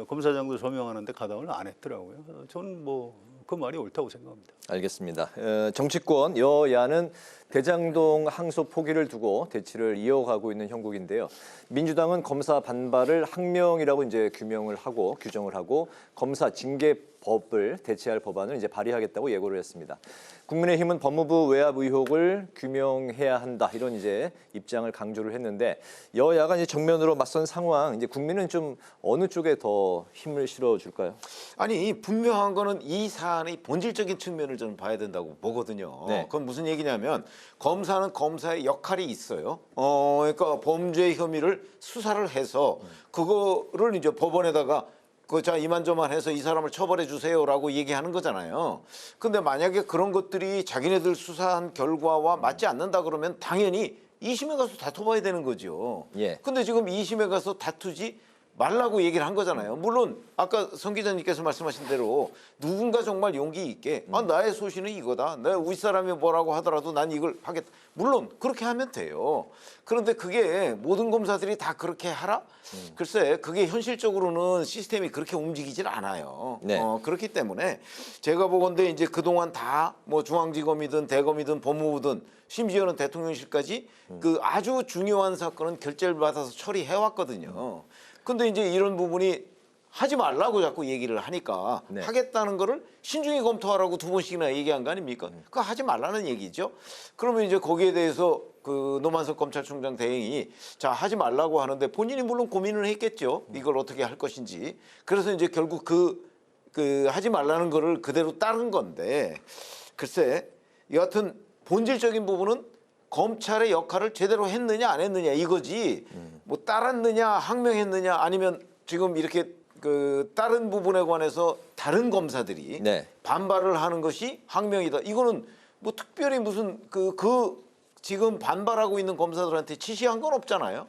검사장도 조명하는데 가담을 안 했더라고요. 저는 뭐 그 말이 옳다고 생각합니다. 알겠습니다. 정치권 여야는 대장동 항소 포기를 두고 대치를 이어가고 있는 형국인데요. 민주당은 검사 반발을 항명이라고 이제 규정을 하고 검사 징계법을 대체할 법안을 이제 발의하겠다고 예고를 했습니다. 국민의힘은 법무부 외압 의혹을 규명해야 한다 이런 이제 입장을 강조를 했는데 여야가 이제 정면으로 맞선 상황 이제 국민은 좀 어느 쪽에 더 힘을 실어줄까요? 아니 분명한 거는 이 사안의 본질적인 측면을 저는 봐야 된다고 보거든요. 그건 무슨 얘기냐면 검사는 검사의 역할이 있어요. 그러니까 범죄 혐의를 수사를 해서 그거를 이제 법원에다가 자 이만저만 해서 이 사람을 처벌해 주세요라고 얘기하는 거잖아요. 근데 만약에 그런 것들이 자기네들 수사한 결과와 맞지 않는다 그러면 당연히 2심에 가서 다퉈봐야 되는 거죠. 근데 지금 2심에 가서 다투지 말라고 얘기를 한 거잖아요. 물론 아까 성 기자님께서 말씀하신 대로 누군가 정말 용기 있게 나의 소신은 이거다. 내 윗사람이 뭐라고 하더라도 난 이걸 하겠다. 물론 그렇게 하면 돼요. 그런데 그게 모든 검사들이 다 그렇게 하라? 글쎄 그게 현실적으로는 시스템이 그렇게 움직이질 않아요. 그렇기 때문에 제가 보건대 이제 그동안 다 뭐 중앙지검이든 대검이든 법무부든 심지어는 대통령실까지 그 아주 중요한 사건은 결재를 받아서 처리해왔거든요. 근데 이제 이런 부분이 하지 말라고 자꾸 얘기를 하니까 하겠다는 거를 신중히 검토하라고 2번씩이나 얘기한 거 아닙니까? 그거 하지 말라는 얘기죠. 그러면 이제 거기에 대해서 그 노만석 검찰총장 대행이 자 하지 말라고 하는데 본인이 물론 고민을 했겠죠. 이걸 어떻게 할 것인지. 그래서 이제 결국 그 하지 말라는 거를 그대로 따른 건데 글쎄 여하튼 본질적인 부분은 검찰의 역할을 제대로 했느냐 안 했느냐 이거지. 뭐 따랐느냐 항명했느냐 아니면 지금 이렇게 그 다른 부분에 관해서 다른 검사들이 네. 반발을 하는 것이 항명이다. 이거는 뭐 특별히 무슨 그 지금 반발하고 있는 검사들한테 지시한 건 없잖아요.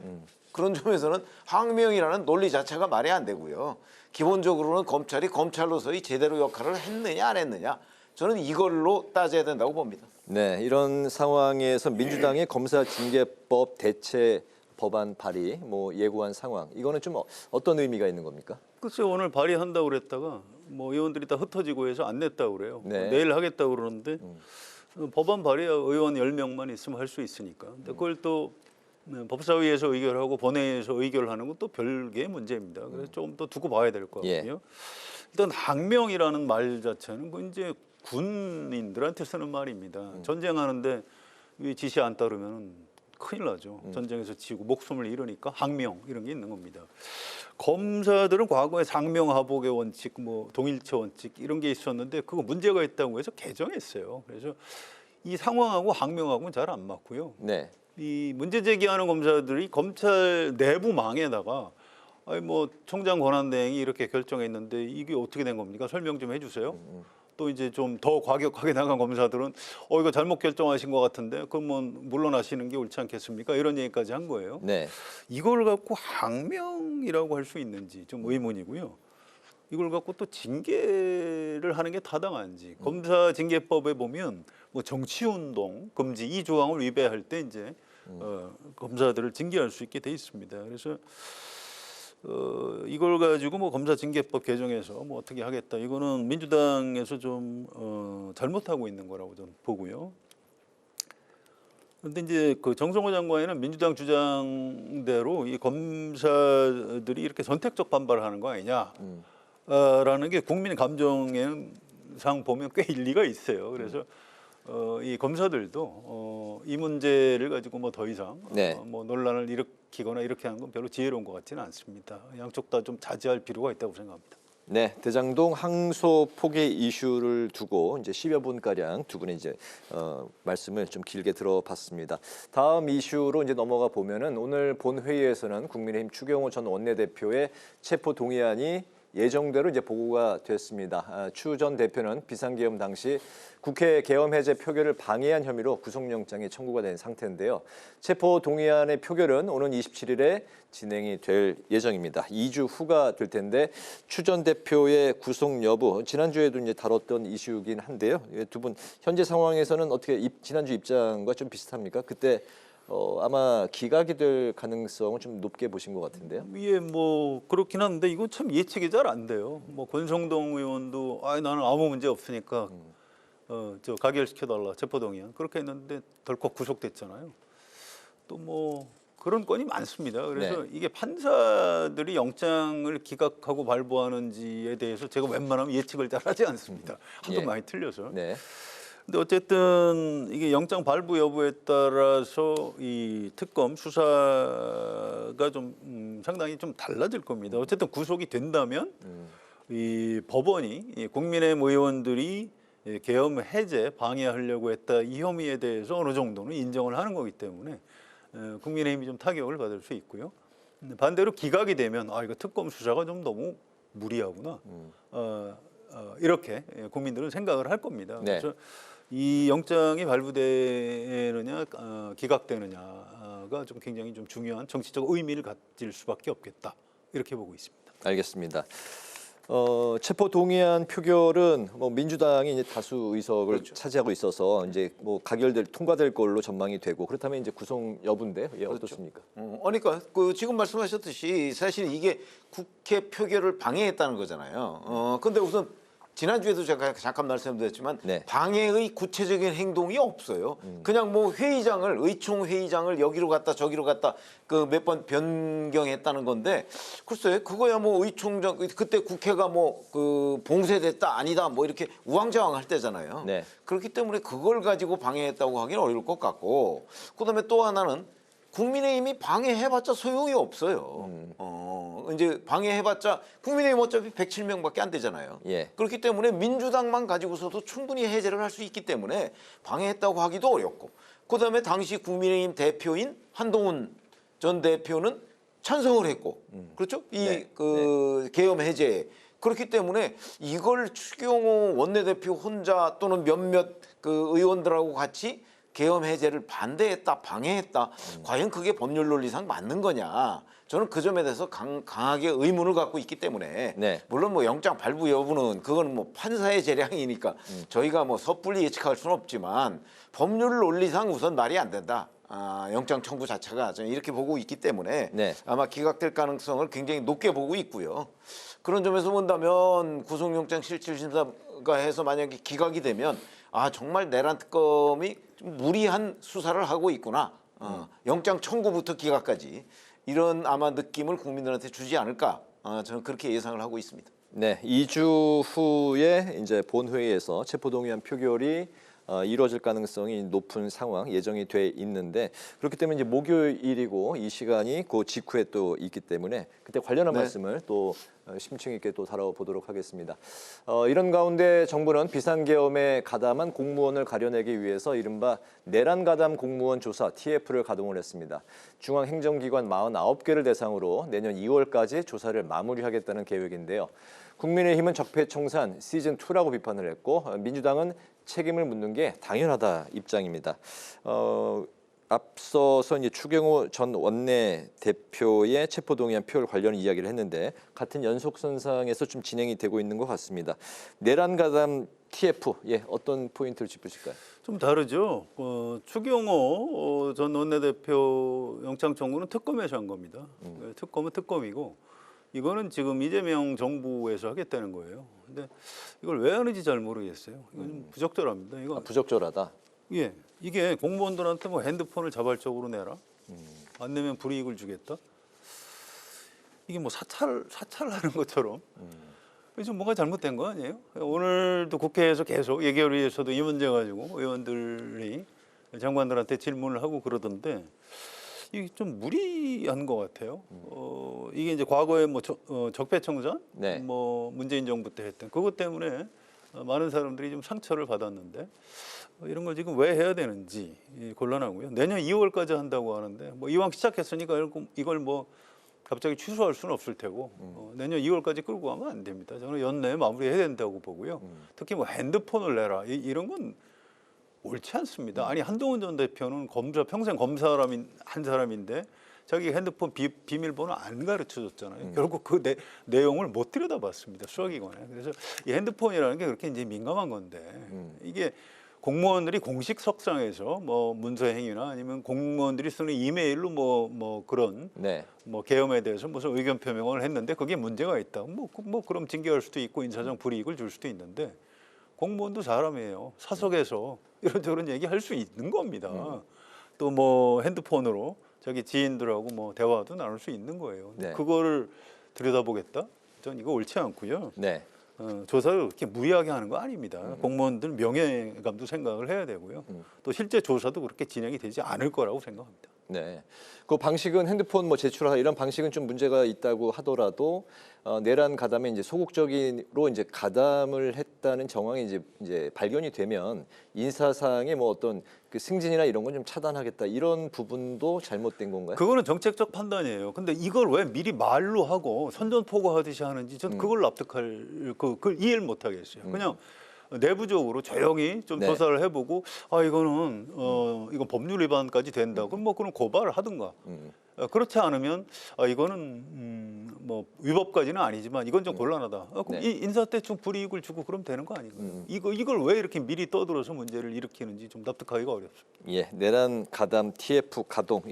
그런 점에서는 항명이라는 논리 자체가 말이 안 되고요. 기본적으로는 검찰이 검찰로서의 제대로 역할을 했느냐 안 했느냐 저는 이걸로 따져야 된다고 봅니다. 네, 이런 상황에서 민주당의 검사징계법 대체 법안 발의 뭐 예고한 상황 이거는 좀 어떤 의미가 있는 겁니까? 글쎄 오늘 발의한다고 그랬다가 뭐 의원들이 다 흩어지고 해서 안 냈다고 그래요. 네. 내일 하겠다고 그러는데 법안 발의 의원 10명만 있으면 할 수 있으니까. 근데 그걸 또 법사위에서 의결하고 본회의에서 의결하는 건 또 별개의 문제입니다. 그래서 조금 더 두고 봐야 될 것 같고요. 일단 항명이라는 말 자체는 그 이제 군인들한테 쓰는 말입니다. 전쟁하는데 지시 안 따르면 큰일 나죠. 전쟁에서 지고 목숨을 잃으니까 항명 이런 게 있는 겁니다. 검사들은 과거에 상명하복의 원칙, 뭐 동일체 원칙 이런 게 있었는데 그거 문제가 있다고 해서 개정했어요. 그래서 이 상황하고 항명하고는 잘 안 맞고요. 네. 이 문제 제기하는 검사들이 검찰 내부망에다가 아니 뭐 총장 권한대행이 이렇게 결정했는데 이게 어떻게 된 겁니까? 설명 좀 해주세요. 또 이제 좀 더 과격하게 나간 검사들은 이거 잘못 결정하신 것 같은데 그러면 물러나시는 게 옳지 않겠습니까? 이런 얘기까지 한 거예요. 네. 이걸 갖고 항명이라고 할 수 있는지 좀 의문이고요. 이걸 갖고 또 징계를 하는 게 타당한지 검사 징계법에 보면 뭐 정치운동 금지 이 조항을 위배할 때 이제 검사들을 징계할 수 있게 돼 있습니다. 그래서 이걸 가지고 뭐 검사징계법 개정해서 뭐 어떻게 하겠다 이거는 민주당에서 좀 잘못하고 있는 거라고 저는 보고요. 그런데 이제 그 정성호 장관에는 민주당 주장대로 이 검사들이 이렇게 선택적 반발하는 거 아니냐. 라는 게 국민 감정상 보면 꽤 일리가 있어요. 그래서 이 검사들도 이 문제를 가지고 뭐 더 이상 뭐 논란을 일으키거나 이렇게 하는 건 별로 지혜로운 것 같지는 않습니다. 양쪽 다 좀 자제할 필요가 있다고 생각합니다. 네, 대장동 항소 포기 이슈를 두고 이제 10여 분가량 두 분의 이제 말씀을 좀 길게 들어봤습니다. 다음 이슈로 이제 넘어가 보면은 오늘 본회의에서는 국민의힘 추경호 전 원내대표의 체포 동의안이 예정대로 이제 보고가 됐습니다. 추 전 대표는 비상계엄 당시 국회 계엄 해제 표결을 방해한 혐의로 구속영장이 청구가 된 상태인데요. 체포 동의안의 표결은 오는 27일에 진행이 될 예정입니다. 2주 후가 될 텐데 추 전 대표의 구속 여부 지난주에도 이제 다뤘던 이슈이긴 한데요. 두 분 현재 상황에서는 어떻게 지난주 입장과 좀 비슷합니까? 그때 아마 기각이 될 가능성을 좀 높게 보신 것 같은데요. 예, 뭐 그렇긴 한데 이거 참 예측이 잘 안 돼요. 뭐 권성동 의원도 나는 아무 문제 없으니까 저 가결시켜달라 체포동의안 그렇게 했는데 덜컥 구속됐잖아요. 또 뭐 그런 건이 많습니다. 그래서 이게 판사들이 영장을 기각하고 발부하는지에 대해서 제가 웬만하면 예측을 잘 하지 않습니다. 하도 많이 틀려서. 네. 근데 어쨌든 이게 영장 발부 여부에 따라서 이 특검 수사가 좀 상당히 좀 달라질 겁니다. 어쨌든 구속이 된다면 이 법원이 국민의힘 의원들이 계엄 해제 방해하려고 했다 이 혐의에 대해서 어느 정도는 인정을 하는 거기 때문에 국민의힘이 좀 타격을 받을 수 있고요. 반대로 기각이 되면 이거 특검 수사가 좀 너무 무리하구나. 이렇게 국민들은 생각을 할 겁니다. 그래서 이 영장이 발부되느냐 기각되느냐가 좀 굉장히 좀 중요한 정치적 의미를 가질 수밖에 없겠다 이렇게 보고 있습니다. 알겠습니다. 체포 동의안 표결은 뭐 민주당이 이제 다수 의석을 차지하고 있어서 이제 뭐 통과될 걸로 전망이 되고 그렇다면 이제 구속 여부인데 어떻습니까? 그러니까 지금 말씀하셨듯이 사실 이게 국회 표결을 방해했다는 거잖아요. 근데 우선 지난주에도 제가 잠깐 말씀드렸지만 방해의 구체적인 행동이 없어요. 그냥 뭐 의총 회의장을 여기로 갔다 저기로 갔다 몇 번 변경했다는 건데 글쎄 그거야 뭐 의총장 그때 국회가 뭐 봉쇄됐다 아니다 뭐 이렇게 우왕좌왕할 때잖아요. 그렇기 때문에 그걸 가지고 방해했다고 하기는 어려울 것 같고 그다음에 또 하나는 국민의힘이 방해해봤자 소용이 없어요. 이제 방해해봤자 국민의힘 어차피 107명밖에 안 되잖아요. 그렇기 때문에 민주당만 가지고서도 충분히 해제를 할 수 있기 때문에 방해했다고 하기도 어렵고 그다음에 당시 국민의힘 대표인 한동훈 전 대표는 찬성을 했고, 그렇죠? 계엄 해제에. 그렇기 때문에 이걸 추경호 원내대표 혼자 또는 몇몇 그 의원들하고 같이 계엄 해제를 반대했다, 방해했다. 과연 그게 법률 논리상 맞는 거냐? 저는 그 점에 대해서 강하게 의문을 갖고 있기 때문에 물론 뭐 영장 발부 여부는 그건 뭐 판사의 재량이니까 저희가 뭐 섣불리 예측할 수는 없지만 법률 논리상 우선 말이 안 된다. 영장 청구 자체가 저는 이렇게 보고 있기 때문에 아마 기각될 가능성을 굉장히 높게 보고 있고요. 그런 점에서 본다면 구속영장 실질심사가 해서 만약에 기각이 되면 정말 내란 특검이 좀 무리한 수사를 하고 있구나. 영장 청구부터 기각까지 이런 아마 느낌을 국민들한테 주지 않을까. 저는 그렇게 예상을 하고 있습니다. 네, 2주 후에 이제 본회의에서 체포동의안 표결이 이루어질 가능성이 높은 상황 예정이 돼 있는데 그렇기 때문에 이제 목요일이고 이 시간이 그 직후에 또 있기 때문에 그때 관련한 말씀을 또 심층 있게 또 다뤄보도록 하겠습니다. 이런 가운데 정부는 비상계엄에 가담한 공무원을 가려내기 위해서 이른바 내란 가담 공무원 조사 TF를 가동을 했습니다. 중앙행정기관 49개를 대상으로 내년 2월까지 조사를 마무리하겠다는 계획인데요. 국민의힘은 적폐청산 시즌2라고 비판을 했고 민주당은 책임을 묻는 게 당연하다 입장입니다. 앞서서 이제 추경호 전 원내대표의 체포동의안 표결 관련 이야기를 했는데 같은 연속선상에서 좀 진행이 되고 있는 것 같습니다. 내란 가담 TF, 어떤 포인트를 짚으실까요? 좀 다르죠. 추경호 전 원내대표 영장 청구는 특검에서 한 겁니다. 특검은 특검이고 이거는 지금 이재명 정부에서 하겠다는 거예요. 근데 이걸 왜 하는지 잘 모르겠어요. 이건 좀 부적절합니다. 이거 부적절하다. 예, 이게 공무원들한테 뭐 핸드폰을 자발적으로 내라. 안 내면 불이익을 주겠다. 이게 뭐 사찰하는 것처럼. 좀 뭔가 잘못된 거 아니에요? 오늘도 국회에서 계속 예결위에서도 이 문제 가지고 의원들이 장관들한테 질문을 하고 그러던데. 이게 좀 무리한 것 같아요. 이게 이제 과거에 뭐 적폐청산, 뭐 문재인 정부 때 했던 그것 때문에 많은 사람들이 좀 상처를 받았는데 이런 걸 지금 왜 해야 되는지 곤란하고요. 내년 2월까지 한다고 하는데 뭐 이왕 시작했으니까 이걸 뭐 갑자기 취소할 수는 없을 테고 내년 2월까지 끌고 가면 안 됩니다. 저는 연내에 마무리해야 된다고 보고요. 특히 뭐 핸드폰을 내라 이런 건 옳지 않습니다. 아니 한동훈 전 대표는 평생 검사한 사람인데 자기 핸드폰 비밀번호 안 가르쳐줬잖아요. 결국 그 내용을 못 들여다봤습니다. 수사기관에. 그래서 이 핸드폰이라는 게 그렇게 이제 민감한 건데 이게 공무원들이 공식 석상에서 뭐 문서행위나 아니면 공무원들이 쓰는 이메일로 뭐 그런 뭐 계엄에 대해서 무슨 의견 표명을 했는데 그게 문제가 있다. 뭐 그럼 징계할 수도 있고 인사상 불이익을 줄 수도 있는데. 공무원도 사람이에요. 사석에서 이런저런 얘기할 수 있는 겁니다. 또 뭐 핸드폰으로 자기 지인들하고 뭐 대화도 나눌 수 있는 거예요. 그거를 들여다보겠다? 전 이거 옳지 않고요. 조사를 그렇게 무리하게 하는 거 아닙니다. 공무원들 명예감도 생각을 해야 되고요. 또 실제 조사도 그렇게 진행이 되지 않을 거라고 생각합니다. 네, 그 방식은 핸드폰 뭐 제출하다 이런 방식은 좀 문제가 있다고 하더라도 내란 가담에 이제 소극적으로 이제 가담을 했다는 정황이 이제 발견이 되면 인사상의 뭐 어떤 그 승진이나 이런 건 좀 차단하겠다 이런 부분도 잘못된 건가요? 그거는 정책적 판단이에요. 근데 이걸 왜 미리 말로 하고 선전포고하듯이 하는지 저는 그걸 납득할 그걸 이해를 못 하겠어요. 그냥 내부적으로 조용히 좀 조사를 해보고 이거는 이건 법률 위반까지 된다. 그럼 뭐 그럼 고발을 하든가. 그렇지 않으면 이거는 뭐 위법까지는 아니지만 이건 좀 곤란하다. 그럼 이 인사대충 불이익을 주고 그럼 되는 거 아닌가요? 이걸 왜 이렇게 미리 떠들어서 문제를 일으키는지 좀 납득하기가 어렵습니다. 예, 내란 가담 TF 가동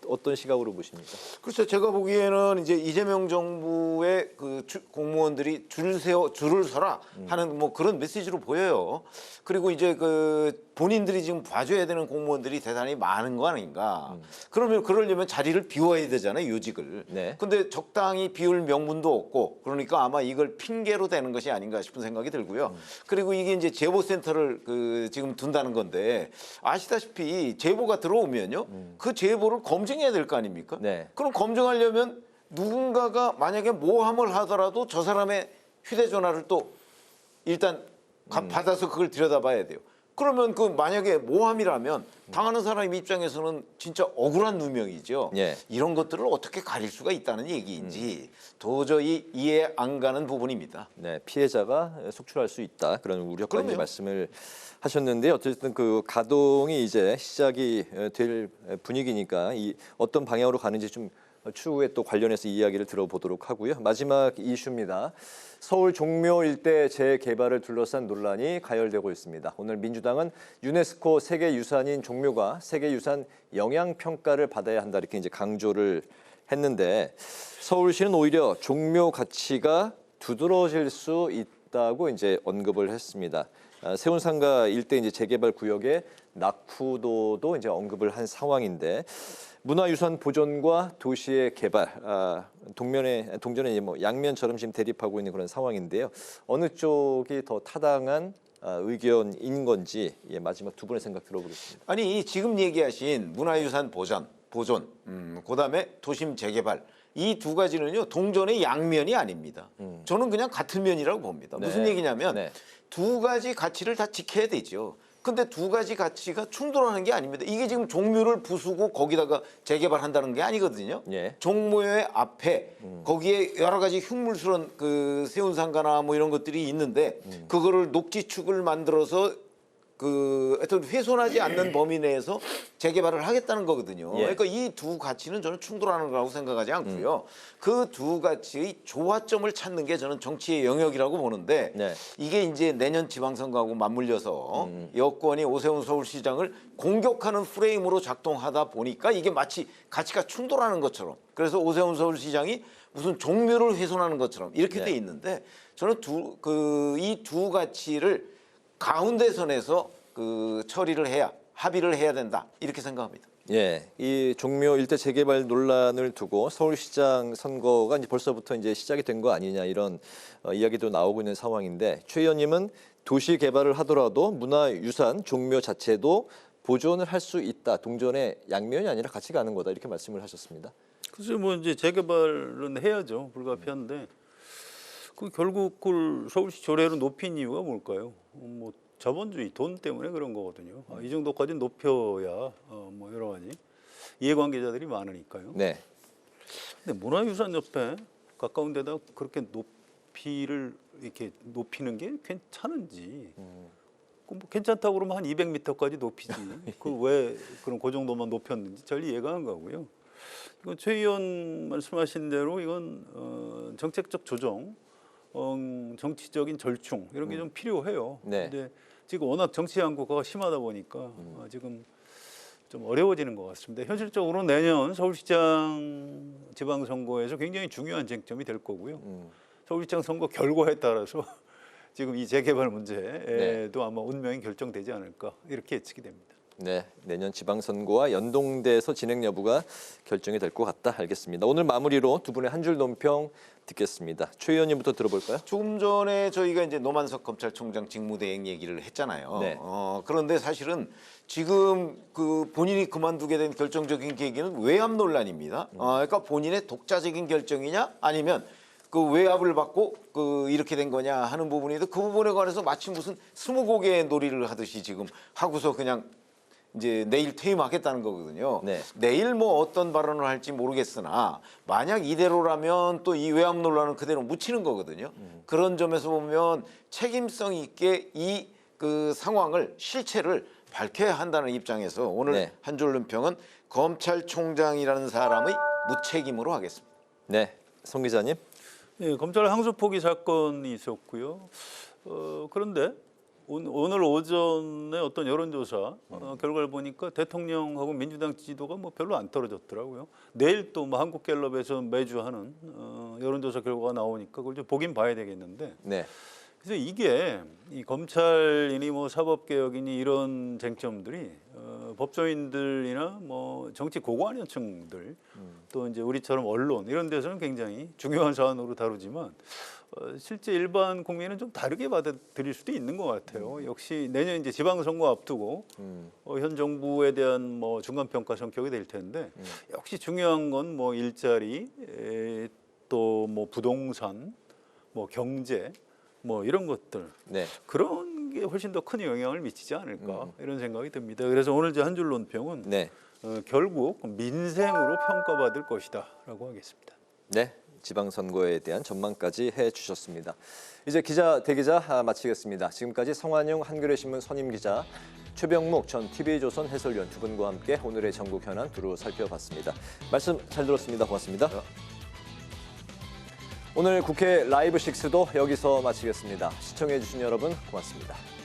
어떤 시각으로 보십니까? 글쎄 제가 보기에는 이제 이재명 정부의 그 공무원들이 줄을 서라 하는 뭐 그런 메시지로 보여요. 그리고 이제 그 본인들이 지금 봐줘야 되는 공무원들이 대단히 많은 거 아닌가. 그러려면 자리를 비워야 되잖아요, 요직을. 근데 적당히 비울 명분도 없고 그러니까 아마 이걸 핑계로 되는 것이 아닌가 싶은 생각이 들고요. 그리고 이게 이제 제보센터를 지금 둔다는 건데 아시다시피 제보가 들어오면요. 그 제보를 검증해야 될 거 아닙니까? 그럼 검증하려면 누군가가 만약에 모함을 하더라도 저 사람의 휴대전화를 또 일단 받아서 그걸 들여다봐야 돼요. 그러면 그 만약에 모함이라면 당하는 사람 입장에서는 진짜 억울한 누명이죠. 예. 이런 것들을 어떻게 가릴 수가 있다는 얘기인지 도저히 이해 안 가는 부분입니다. 네, 피해자가 속출할 수 있다 그런 우려까지 그럼요. 말씀을 하셨는데 어쨌든 그 가동이 이제 시작이 될 분위기니까 이 어떤 방향으로 가는지 좀 추후에 또 관련해서 이야기를 들어보도록 하고요. 마지막 이슈입니다. 서울 종묘 일대 재개발을 둘러싼 논란이 가열되고 있습니다. 오늘 민주당은 유네스코 세계유산인 종묘가 세계유산 영향평가를 받아야 한다 이렇게 이제 강조를 했는데 서울시는 오히려 종묘 가치가 두드러질 수 있다고 이제 언급을 했습니다. 세운상가 일대 이제 재개발 구역의 낙후도도 이제 언급을 한 상황인데 문화유산 보존과 도시의 개발 동전에 뭐 양면처럼 지금 대립하고 있는 그런 상황인데요. 어느 쪽이 더 타당한 의견인 건지 마지막 두 분의 생각 들어보겠습니다. 아니 지금 얘기하신 문화유산 보존, 그다음에 도심 재개발 이 두 가지는요 동전의 양면이 아닙니다. 저는 그냥 같은 면이라고 봅니다. 네. 무슨 얘기냐면 네. 두 가지 가치를 다 지켜야 되죠. 근데 두 가지 가치가 충돌하는 게 아닙니다. 이게 지금 종묘를 부수고 거기다가 재개발한다는 게 아니거든요. 예. 종묘의 앞에 거기에 여러 가지 흉물스러운 그 세운상가나 뭐 이런 것들이 있는데 그거를 녹지축을 만들어서 그 하여튼 훼손하지 않는 범위 내에서 재개발을 하겠다는 거거든요. 예. 그러니까 이 두 가치는 저는 충돌하는 거라고 생각하지 않고요. 그 두 가치의 조화점을 찾는 게 저는 정치의 영역이라고 보는데 네. 이게 이제 내년 지방선거하고 맞물려서 여권이 오세훈 서울시장을 공격하는 프레임으로 작동하다 보니까 이게 마치 가치가 충돌하는 것처럼 그래서 오세훈 서울시장이 무슨 종묘를 훼손하는 것처럼 이렇게 네. 돼 있는데 저는 이 두 가치를 가운데 선에서 그 처리를 해야 합의를 해야 된다 이렇게 생각합니다. 예, 이 종묘 일대 재개발 논란을 두고 서울시장 선거가 이제 벌써부터 이제 시작이 된 거 아니냐 이런 이야기도 나오고 있는 상황인데 최 의원님은 도시 개발을 하더라도 문화유산 종묘 자체도 보존을 할 수 있다. 동전의 양면이 아니라 같이 가는 거다 이렇게 말씀을 하셨습니다. 글쎄 뭐 이제 재개발은 해야죠. 불가피한데 그 결국 그걸 서울시 조례로 높인 이유가 뭘까요? 뭐 자본주의 돈 때문에 그런 거거든요. 이 정도까지 높여야 뭐 여러 가지 이해관계자들이 많으니까요. 네. 근데 문화유산 옆에 가까운 데다 그렇게 높이를 이렇게 높이는 게 괜찮은지 뭐 괜찮다고 그러면 한 200m까지 높이지. 그 왜 그런 그 정도만 높였는지 잘 이해가 안 가고요. 이건 최 의원 말씀하신 대로 이건 정책적 조정, 정치적인 절충 이런 게 좀 필요해요. 네. 근데 지금 워낙 정치 양극화가 심하다 보니까 지금 좀 어려워지는 것 같습니다. 현실적으로 내년 서울시장 지방선거에서 굉장히 중요한 쟁점이 될 거고요. 서울시장 선거 결과에 따라서 지금 이 재개발 문제에도 아마 운명이 결정되지 않을까 이렇게 예측이 됩니다. 네, 내년 지방선거와 연동돼서 진행 여부가 결정이 될 것 같다. 알겠습니다. 오늘 마무리로 두 분의 한 줄 논평 듣겠습니다. 최 의원님부터 들어볼까요? 조금 전에 저희가 이제 노만석 검찰총장 직무대행 얘기를 했잖아요. 네. 그런데 사실은 지금 그 본인이 그만두게 된 결정적인 계기는 외압 논란입니다. 그러니까 본인의 독자적인 결정이냐 아니면 그 외압을 받고 그 이렇게 된 거냐 하는 부분인데 그 부분에 관해서 마치 무슨 스무고개 놀이를 하듯이 지금 하고서 그냥 이제 내일 퇴임하겠다는 거거든요. 네. 내일 뭐 어떤 발언을 할지 모르겠으나 만약 이대로라면 또 이 외압 논란은 그대로 묻히는 거거든요. 그런 점에서 보면 책임성 있게 이 그 상황을 실체를 밝혀야 한다는 입장에서 오늘 네. 한 줄 논평은 검찰총장이라는 사람의 무책임으로 하겠습니다. 네, 성 기자님. 네, 검찰 항소 포기 사건이 있었고요. 그런데 오늘 오전에 어떤 여론조사 결과를 보니까 대통령하고 민주당 지지도가 뭐 별로 안 떨어졌더라고요. 내일 또 뭐 한국갤럽에서 매주 하는 여론조사 결과가 나오니까 그걸 좀 보긴 봐야 되겠는데. 네. 그래서 이게 이 검찰이니 뭐 사법개혁이니 이런 쟁점들이 법조인들이나 뭐 정치 고관여층들 또 이제 우리처럼 언론 이런 데서는 굉장히 중요한 사안으로 다루지만 실제 일반 국민은 좀 다르게 받아들일 수도 있는 것 같아요. 역시 내년 이제 지방선거 앞두고 현 정부에 대한 뭐 중간평가 성격이 될 텐데 역시 중요한 건 뭐 일자리 또 뭐 부동산 뭐 경제 뭐 이런 것들 네. 그런 게 훨씬 더 큰 영향을 미치지 않을까 이런 생각이 듭니다. 그래서 오늘 한 줄 논평은 결국 민생으로 평가받을 것이다라고 하겠습니다. 네, 지방선거에 대한 전망까지 해주셨습니다. 이제 기자 대기자 마치겠습니다. 지금까지 성환용 한겨레 신문 선임 기자, 최병묵 전 TV조선 해설위원 두 분과 함께 오늘의 전국 현안 두루 살펴봤습니다. 말씀 잘 들었습니다. 고맙습니다. 오늘 국회 라이브 6도 여기서 마치겠습니다. 시청해주신 여러분 고맙습니다.